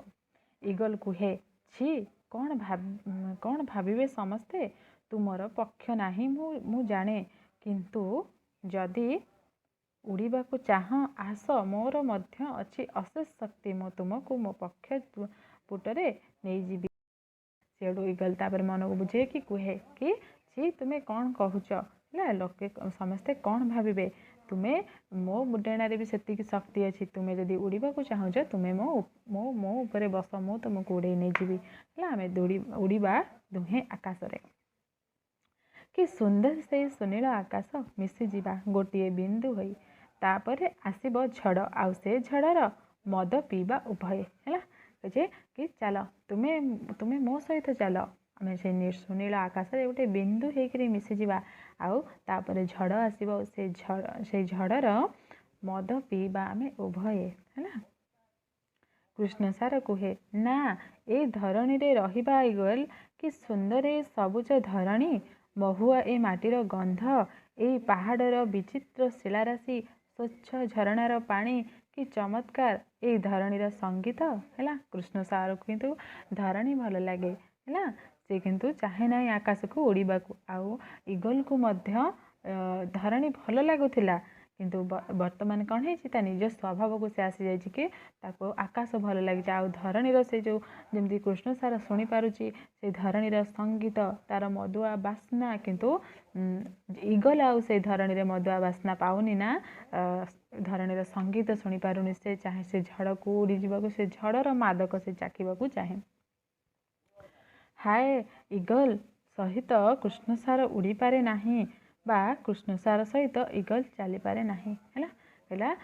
ଇଗଲ କୁହେ, ଛି, କ'ଣ ଭାବିବେ ସମସ୍ତେ, ତୁମର ପକ୍ଷ ନାହିଁ ମୁଁ ଜାଣେ, କିନ୍ତୁ ଯଦି ଉଡ଼ିବାକୁ ଚାହଁ ଆସ, ମୋର ମଧ୍ୟ ଅଛି ଅଶେଷ ଶକ୍ତି, ମୁଁ ତୁମକୁ ମୋ ପକ୍ଷ ପୁଟରେ ନେଇଯିବି। ସେଠୁ ଇଗଲ ତାପରେ ମନକୁ ବୁଝେଇକି କୁହେ କି ଛି, ତୁମେ କ'ଣ କହୁଛ? ହେଲା, ଲୋକେ ସମସ୍ତେ କ'ଣ ଭାବିବେ, तुम्हें मो डेणारे भी सेतिकी शक्ति अच्छी तुम्हें जदि उड़ीबा को चाहूच तुम्हें मो मो मो ऊपर बस मु तुमको उड़े नहीं जीवी आम उड़ीबा दुहे आकाश रे कि सुंदर से सुनील आकाश मिशीजा गोटे बिंदु होई तापरे आसीबो झड़ आउ से झड़र मद पीवा उभय है कि चल तुम्हें तुम्हें मो सहित चल आम से सुनील आकाश गोटे बिंदु होकर मिशीजा आउ तापर झड़ आसो से झड़र मद पीवा आम उभय है कृष्ण सार कहे ना ए धरणी रे रहिबा इगल कि सुंदर ए सबुज धरणी महुआ ए माटीर गंध ए पहाड़र विचित्र शिलाराशि स्वच्छ झरणार पानी कि चमत्कार ए धरणीर संगीत है कृष्ण सार को किंतु धरणी भल लगे है से किंतु चाहे ना आकाश को उड़ीबा को आउ इगल को मध्य धरणी भल लगुला किंतु वर्तमान कौन है निज स्वभाव को से आसी जाइए कि आकाश भल लगे आउ धरणीर से जो जमी कृष्ण सार शुणी पारुची से धरणीर संगीत तार मधुआ बास्ना किंतु इगल आउ से धरणीर मधुआ बास्ना पाउनी ना धरणीर संगीत शुणी पारुनी से चाहे से झड़ को उड़ी जावाक से झड़र मादक से चाखा चाहे हाय इगल सहित कृष्ण सार उड़ी पारे नहीं बा कृष्ण सार सहित इगल चली पारे नहीं है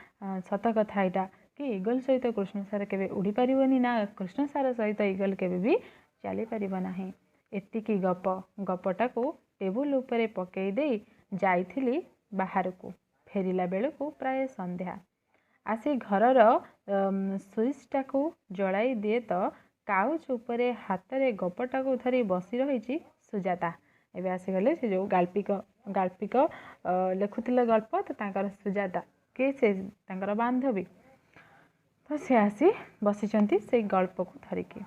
सत कथा यहाँ कि इगल सहित कृष्ण सार केवे उड़ी पारिबनी ना कृष्ण सार सहित इगल केवे भी चली पारिबो नाही एतिकी गपटा को टेबुल उपरे पकई दे जाइथिली बाहर को फेरिला बेल को प्राय संध्या आसी घरर स्विचटा को जलाई दिए तो काउच उपरे हाथ रे गपटा को धरी बसी रही सुजाता एवं आसीगले से जो गाल्पिक लेखुले गल्प तो तांकर सुजाता के से तांकर बांधवी तो से आसी बसी से गल्प को धरिकी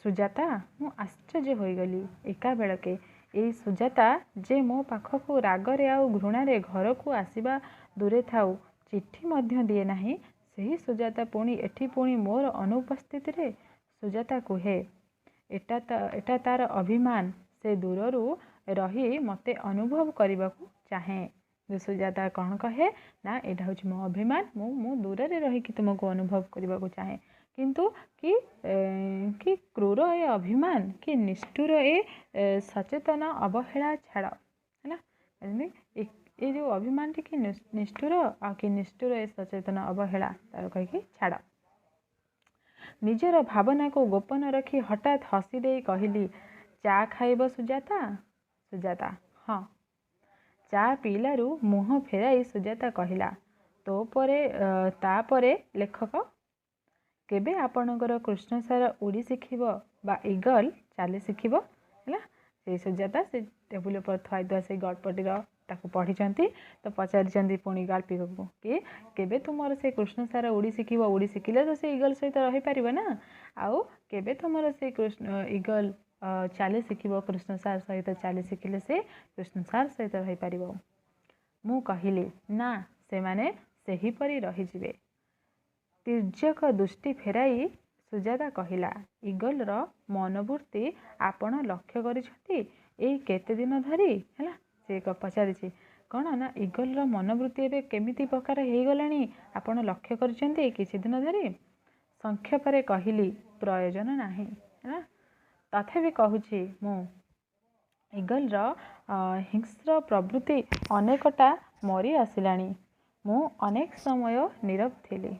सुजाता मु आश्चर्य हो गली एका बेलके यही सुजाता जे मो पाखक रागरे आउ घृणारे घर को आसवा दूरे थाउ चिट्ठी मध्य दिए नाही सही सुजाता पुणी एठी पुणी मोर अनुपस्थित रे सुजाता कहे एटा तार अभिमान से दूररू रही मते अनुभव करने को चाहे सुजाता कौन कहे ना यहाँ हूँ मो अभिमान मु दूर रे रही तुमको अनुभव करने को चाहे किंतु कि क्रूर ए अभिमान कि निष्ठुर ए सचेतन अवहेला छाड़ है ये जो अभिमान कि निष्ठुर आ कि निष्ठुर ए सचेतन अवहेला तार कहीकि छाड़ निजर भावना को गोपन रखी हठात हसी दे कहली चा खाइब सुजाता सुजाता हाँ चा पीलारू मुह फेराई सुजाता कहला तो तापरे लेखक केबे आपणकर कृष्ण सार उड़ी शिखिब बा इगल चाली शिखिब है से सुजाता से टेबुल पर थुआईदुआ से गल्पटीर ताको पढ़ी तो पचारि पुणी गाल्पिक को कि केबे तुमर से कृष्ण सार उड़ी शिखिब उड़ी शिखिले तो से इगल सहित रही पारिबो ना आउ केबे तुमर से कृष्ण इगल चाली शिखिब कृष्ण सार सहित चाली शिखिले से कृष्ण सार सहित रही पारिबो मु कहिली ना से माने सेहीपरि रहीजिबे तिर्यक दृष्टि फेराई सुजाता कहला इगल रो मनोवृत्ति आपण लक्ष्य करिसथि एई केते दिन धरी हैला से पचारिछि कौन ना इगल रो मनोवृत्ति एबे केमिति प्रकार हे गलानी आपण लक्ष्य करिसेंती किछि दिन धरी संक्षेपरे कहली प्रयोजन नाही है तथापि कहूछि मु इगल रो हिंस्र प्रवृत्ति अनेकटा मरी आसिलानी मु अनेक समय नीरव थिली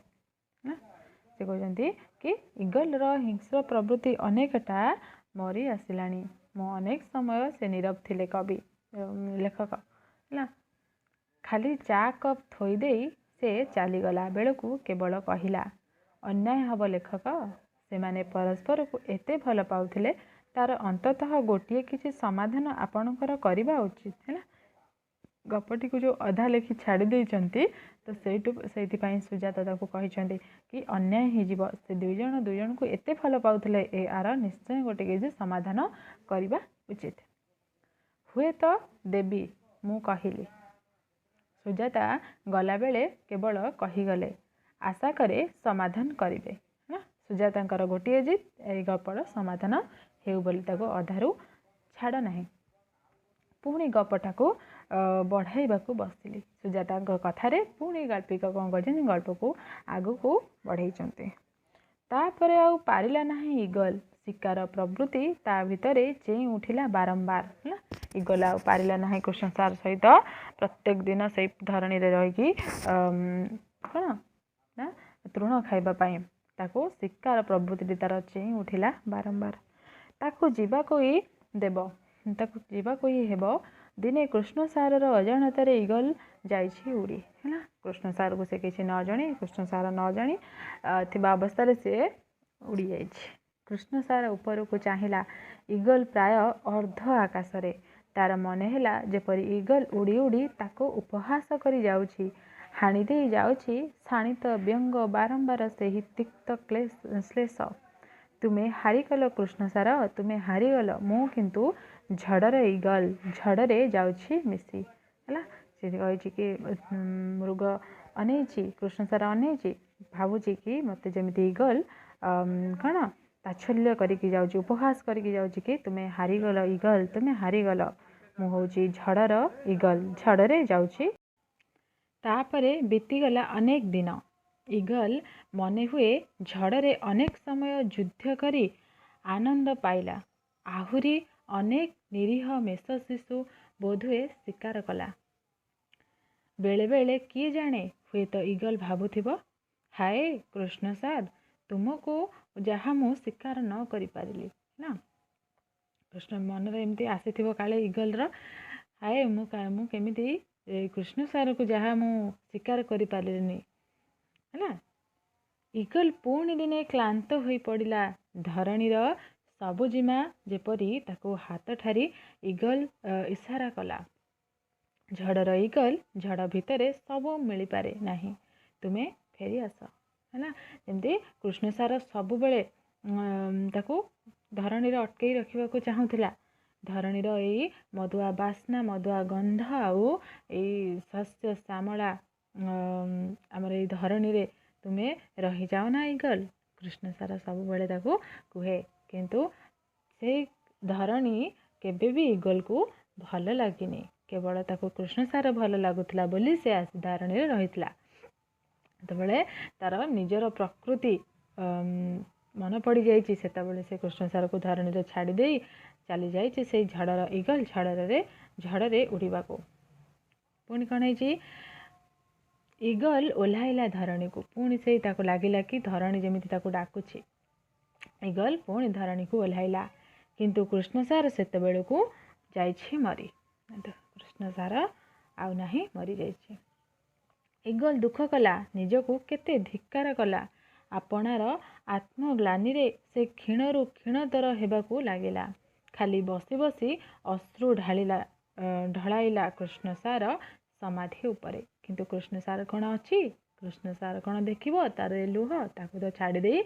से कहते कि इगल रो हिंस्र प्रवृत्ति अनेकटा मरी आसिलानी मु अनेक समय से नीरव थिले कवि लेखक है खाली चा कप थोई दे से चलीगला बेलू केवल कहला अन्याय हम लेखक से माने परस्पर को एते भल पाउथिले तार अंततः गोटे किसी समाधान आपणकर करवा उचित है गपटी को जो अधा लेखि छाड़ी देइचंती तो से सुजाता को कहते कि अन्याय हो से दुई जन को एते भल पाउथिले ए आर निश्चय गोटे किसी समाधान करवा उचित हुए तो देवी मु कहली सुजाता गला बेले केवल कहीगले आशा करे समाधान करेंगे है सुजाता गोटे जिद ए गपर समाधान हेउ बोली ताको अधारू छाड़ नहीं पुणी गपटा को ବଢ଼ାଇବାକୁ ବସିଲି। ସୁଜାତାଙ୍କ କଥାରେ ପୁଣି ଗାଳ୍ପିକ କ'ଣ କରିଛନ୍ତି, ଗଳ୍ପକୁ ଆଗକୁ ବଢ଼େଇଛନ୍ତି। ତାପରେ ଆଉ ପାରିଲା ନାହିଁ ଇଗଲ। ଶିକାର ପ୍ରବୃତ୍ତି ତା ଭିତରେ ଚେଇଁ ଉଠିଲା ବାରମ୍ବାର। ହେଲା, ଇଗଲ ଆଉ ପାରିଲା ନାହିଁ କୃଷ୍ଣ ସାର୍ ସହିତ ପ୍ରତ୍ୟେକ ଦିନ ସେଇ ଧରଣୀରେ ରହିକି କ'ଣ ନା ତୃଣ ଖାଇବା ପାଇଁ। ତାକୁ ଶିକାର ପ୍ରବୃତ୍ତିଟି ତାର ଚେଇଁ ଉଠିଲା ବାରମ୍ବାର। ତାକୁ ଯିବାକୁ ହିଁ ହେବ। ଦିନେ କୃଷ୍ଣ ସାରର ଅଜାଣତରେ ଇଗଲ ଯାଇଛି ଉଡ଼ି। ହେଲା, କୃଷ୍ଣ ସାରକୁ ସେ କିଛି ନ ଜାଣି, କୃଷ୍ଣ ସାର ନ ଜାଣି ଥିବା ଅବସ୍ଥାରେ ସେ ଉଡ଼ି ଯାଇଛି। କୃଷ୍ଣ ସାର ଉପରକୁ ଚାହିଁଲା। ଇଗଲ ପ୍ରାୟ ଅର୍ଦ୍ଧ ଆକାଶରେ। ତାର ମନେ ହେଲା ଯେପରି ଇଗଲ ଉଡ଼ି ଉଡ଼ି ତାକୁ ଉପହାସ କରି ଯାଉଛି, ହାଣି ଦେଇ ଯାଉଛି। ଶାଣିତ ବ୍ୟଙ୍ଗ, ବାରମ୍ବାର ସେହି ତିକ୍ତ ଶ୍ଲେଷ। ତୁମେ ହାରିଗଲ କୃଷ୍ଣ ସାର, ତୁମେ ହାରିଗଲ। ମୁଁ କିନ୍ତୁ ଝଡ଼ର ଇଗଲ, ଝଡ଼ରେ ଯାଉଛି ମିଶି। ହେଲା, ସେ କହିଛି କି ମୃଗ ଅନେଇଛି, କୃଷ୍ଣ ସାର ଅନେଇଛି, ଭାବୁଛି କି ମୋତେ ଯେମିତି ଇଗଲ କ'ଣ ତାଚ୍ଛଲ୍ୟ କରିକି ଯାଉଛି, ଉପହାସ କରିକି ଯାଉଛି କି ତୁମେ ହାରିଗଲ ଇଗଲ, ତୁମେ ହାରିଗଲ। ମୁଁ ହେଉଛି ଝଡ଼ର ଇଗଲ, ଝଡ଼ରେ ଯାଉଛି। ତାପରେ ବିତିଗଲା ଅନେକ ଦିନ। ଇଗଲ ମନେ ହୁଏ ଝଡ଼ରେ ଅନେକ ସମୟ ଯୁଦ୍ଧ କରି ଆନନ୍ଦ ପାଇଲା। ଆହୁରି ଅନେକ ନିରୀହ ମେଷ ଶିଶୁ ବୋଧହୁଏ ଶିକାର କଲା। ବେଳେବେଳେ କିଏ ଜାଣେ, ହୁଏତ ଇଗଲ ଭାବୁଥିବ, ହାୟ କୃଷ୍ଣ ସାର୍, ତୁମକୁ ଯାହା ମୁଁ ଶିକାର ନ କରିପାରିଲି। ନା, କୃଷ୍ଣ ମନରେ ଏମିତି ଆସିଥିବ କାଳେ ଇଗଲର, ହାୟ ମୁଁ କେମିତି କୃଷ୍ଣ ସାରକୁ ଯାହା ମୁଁ ଶିକାର କରିପାରିଲିନି। ହେଲା, ଇଗଲ ପୁଣି ଦିନେ କ୍ଳାନ୍ତ ହୋଇ ପଡ଼ିଲା। ଧରଣୀର ସବୁଜିମା ଯେପରି ତାକୁ ହାତ ଠାରି ଇଗଲ ଇସାରା କଲା। ଝଡ଼ର ଇଗଲ, ଝଡ଼ ଭିତରେ ସବୁ ମିଳିପାରେ ନାହିଁ, ତୁମେ ଫେରି ଆସ। ହେଲା, ଯେମିତି କୃଷ୍ଣ ସାର ସବୁବେଳେ ତାକୁ ଧରଣୀରେ ଅଟକେଇ ରଖିବାକୁ ଚାହୁଁଥିଲା। ଧରଣୀର ଏଇ ମଧୁଆ ବାସ୍ନା, ମଧୁଆ ଗନ୍ଧ ଆଉ ଏଇ ଶସ୍ୟ ଶ୍ୟାମଳା ଆମର ଏଇ ଧରଣୀରେ ତୁମେ ରହିଯାଅ ନା ଇଗଲ, କୃଷ୍ଣ ସାର ସବୁବେଳେ ତାକୁ କୁହେ। କିନ୍ତୁ ସେଇ ଧରଣୀ କେବେ ବି ଇଗଲକୁ ଭଲ ଲାଗିନି। କେବଳ ତାକୁ କୃଷ୍ଣ ସାର ଭଲ ଲାଗୁଥିଲା ବୋଲି ସେ ଆସି ଧରଣୀରେ ରହିଥିଲା। ଯେତେବେଳେ ତାର ନିଜର ପ୍ରକୃତି ମନେ ପଡ଼ିଯାଇଛି, ସେତେବେଳେ ସେ କୃଷ୍ଣ ସାରକୁ ଧରଣୀରେ ଛାଡ଼ି ଦେଇ ଚାଲି ଯାଇଛି ସେଇ ଝଡ଼ର ଇଗଲ, ଝଡ଼ରେ ଉଡ଼ିବାକୁ। ପୁଣି କ'ଣ ହେଇଛି, ଇଗଲ ଓହ୍ଲାଇଲା ଧରଣୀକୁ। ପୁଣି ସେଇ ତାକୁ ଲାଗିଲା କି ଧରଣୀ ଯେମିତି ତାକୁ ଡାକୁଛି। ଇଗଲ ପୁଣି ଧରଣୀକୁ ଓହ୍ଲାଇଲା, କିନ୍ତୁ କୃଷ୍ଣ ସାର ସେତେବେଳକୁ ଯାଇଛି ମରି। କୃଷ୍ଣ ସାର ଆଉ ନାହିଁ, ମରିଯାଇଛି। ଇଗଲ ଦୁଃଖ କଲା, ନିଜକୁ କେତେ ଧିକ୍କାର କଲା। ଆପଣାର ଆତ୍ମଗ୍ଲାନିରେ ସେ କ୍ଷୀଣରୁ କ୍ଷୀଣତର ହେବାକୁ ଲାଗିଲା। ଖାଲି ବସି ବସି ଅଶ୍ରୁ ଢଳାଇଲା କୃଷ୍ଣ ସାର ସମାଧି ଉପରେ। କିନ୍ତୁ କୃଷ୍ଣ ସାର କ'ଣ ଅଛି, କୃଷ୍ଣ ସାର କ'ଣ ଦେଖିବ ତାର ଏ ଲୁହ? ତାକୁ ତ ଛାଡ଼ି ଦେଇ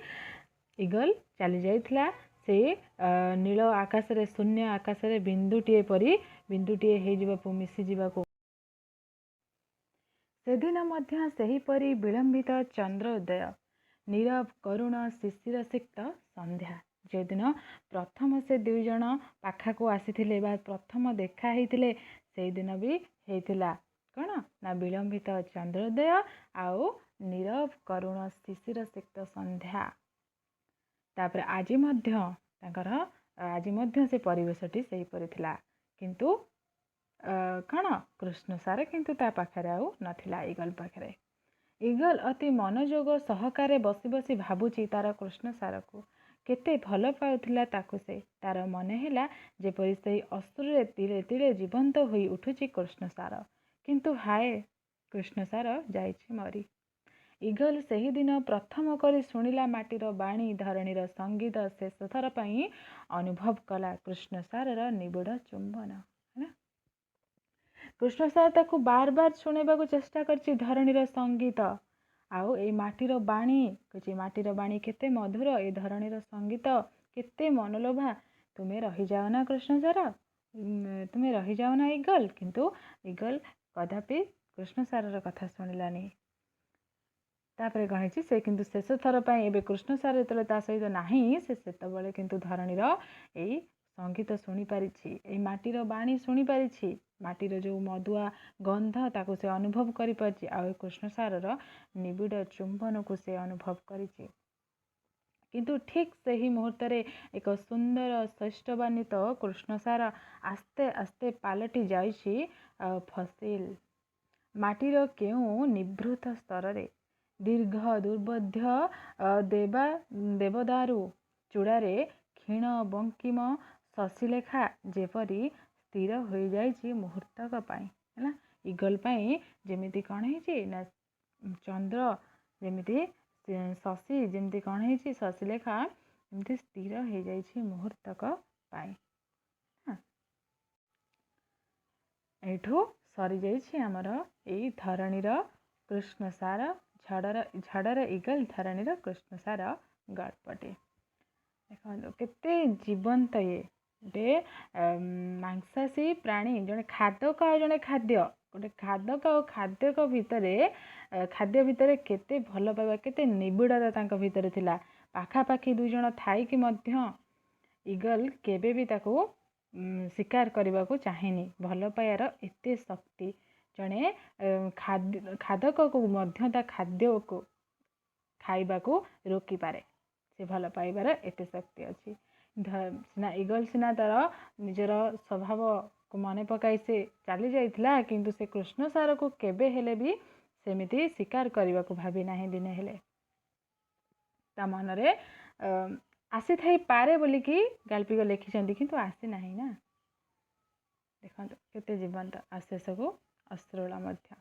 ଇଗଲ ଚାଲି ଯାଇଥିଲା ସେ ନୀଳ ଆକାଶରେ, ଶୂନ୍ୟ ଆକାଶରେ ବିନ୍ଦୁଟିଏ ପରି, ବିନ୍ଦୁଟିଏ ହେଇଯିବାକୁ, ମିଶିଯିବାକୁ। ସେଦିନ ମଧ୍ୟ ସେହିପରି ବିଳମ୍ବିତ ଚନ୍ଦ୍ର ଉଦୟ, ନୀରବ କରୁଣ ଶିଶିର ସିକ୍ତ ସନ୍ଧ୍ୟା। ଯେଉଁଦିନ ପ୍ରଥମ ସେ ଦୁଇଜଣ ପାଖକୁ ଆସିଥିଲେ ବା ପ୍ରଥମ ଦେଖା ହେଇଥିଲେ, ସେଇଦିନ ବି ହେଇଥିଲା କ'ଣ ନା ବିଳମ୍ବିତ ଚନ୍ଦ୍ରୋଦୟ ଆଉ ନୀରବ କରୁଣ ଶିଶିର ସିକ୍ତ ସନ୍ଧ୍ୟା। ତାପରେ ଆଜି ମଧ୍ୟ ସେ ପରିବେଶଟି ସେହିପରି ଥିଲା। କିନ୍ତୁ କ'ଣ କୃଷ୍ଣ ସାର କିନ୍ତୁ ତା ପାଖରେ ଆଉ ନଥିଲା, ଇଗଲ ପାଖରେ। ଇଗଲ ଅତି ମନୋଯୋଗ ସହକାରେ ବସି ବସି ଭାବୁଛି ତାର କୃଷ୍ଣ ସାରକୁ। କେତେ ଭଲ ପାଉଥିଲା ତାକୁ ସେ। ତାର ମନେ ହେଲା ଯେପରି ସେହି ଅଶ୍ରୁରେ ତିଳେ ତିଳେ ଜୀବନ୍ତ ହୋଇ ଉଠୁଛି କୃଷ୍ଣ ସାର। କିନ୍ତୁ ହାୟ, କୃଷ୍ଣ ସାର ଯାଇଛି ମରି। ଇଗଲ ସେହିଦିନ ପ୍ରଥମ କରି ଶୁଣିଲା ମାଟିର ବାଣୀ, ଧରଣୀର ସଙ୍ଗୀତ। ଶେଷ ଥର ପାଇଁ ଅନୁଭବ କଲା କୃଷ୍ଣ ସାରର ନିବିଡ଼ ଚୁମ୍ବନ। କୃଷ୍ଣ ସାର ତାକୁ ବାର ବାର ଶୁଣାଇବାକୁ ଚେଷ୍ଟା କରିଛି ଧରଣୀର ସଙ୍ଗୀତ ଆଉ ଏଇ ମାଟିର ବାଣୀ। କହୁଛି ମାଟିର ବାଣୀ କେତେ ମଧୁର, ଏ ଧରଣୀର ସଙ୍ଗୀତ କେତେ ମନଲୋଭା। ତୁମେ ରହିଯାଅ ନା କୃଷ୍ଣ ସାର, ତୁମେ ରହିଯାଅ ନା ଇଗଲ। କିନ୍ତୁ ଇଗଲ କଦାପି କୃଷ୍ଣ ସାରର କଥା ଶୁଣିଲାନି। ତାପରେ କ'ଣ ହେଇଛି, ସେ କିନ୍ତୁ ଶେଷ ଥର ପାଇଁ ଏବେ କୃଷ୍ଣ ସାର ଯେତେବେଳେ ତା ସହିତ ନାହିଁ, ସେ ସେତେବେଳେ କିନ୍ତୁ ଧରଣୀର ଏଇ संगीत शुणी पारी माटीर बाणी शुणी पारी माटीर जो मधुआ गंध ताको से अनुभव करि पारिछि आ कृष्णसार निबिड़ चुंबन को से अनुभव करिछि किंतु ठीक सही मुहूर्त एक सुंदर श्रेष्ठवान्वित कृष्णसार आस्ते आस्ते पलटि जाइछि फसिल माटीर केउं निभृत स्तर रे दीर्घ दुर्बोध्य देवदारू चूड़ारे क्षीण बंकिम शशिलेखा जेपरी स्थिर हो जाइछि मुहूर्तक पाई है ईगल पाई जेमिति कौन है ना चंद्र जेमिति शशि जेमिति कौन है शशिलेखा एमती स्थिर हो जाइछि मुहूर्तक पाई एठू सरी जाइछि हमर एई धरणीर कृष्णसार झड़र ईगल धरणीर कृष्णसार गल्पटे देखो केते जीवंत ये गोटे मांसाशी प्राणी जड़े खादक आ जड़े खाद्य गोटे खादक आ खाद्यक खाद्य भितर केते भल पाइबा केते निबिड़ता तांक भितर थिला पाखापाखि दुई जण थाइकी मध्य ईगल केबे भी ताको शिकार करने को चाहेनी भल पाइबार एते शक्ति जड़े खादक को मध्य खाद्य को खाइबा को रोकी पारे से भल पाइबार एते शक्ति अच्छी सीना ईगल सीना तार निजर स्वभाव को मन पकाई से चली जाइथिला किंतु से कृष्णसार को केबे हेले भी सेमिति शिकार करने को भावी नाही दिने हेले ता मनरे आसी थाई पारे बोलिकी गाल्पिक लिखिछन्ति किंतु आसी नाही ना देखो केते जीवंत आशेष को अश्रुल मध्य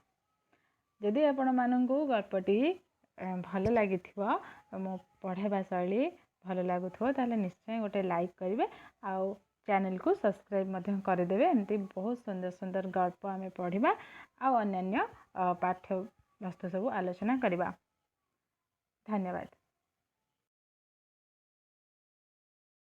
जदि आपण मानू गल्पटी भल लगी मो पढ़ाइबा शैली भल लगुथो ताले निश्चय गोटे लाइक करेंगे आउ चैनल को सब्सक्राइब करदेवे एमती बहुत सुंदर सुंदर गल्प आम पढ़ा आउ अन्य पाठ्य वस्तु सब आलोचना करवा। धन्यवाद।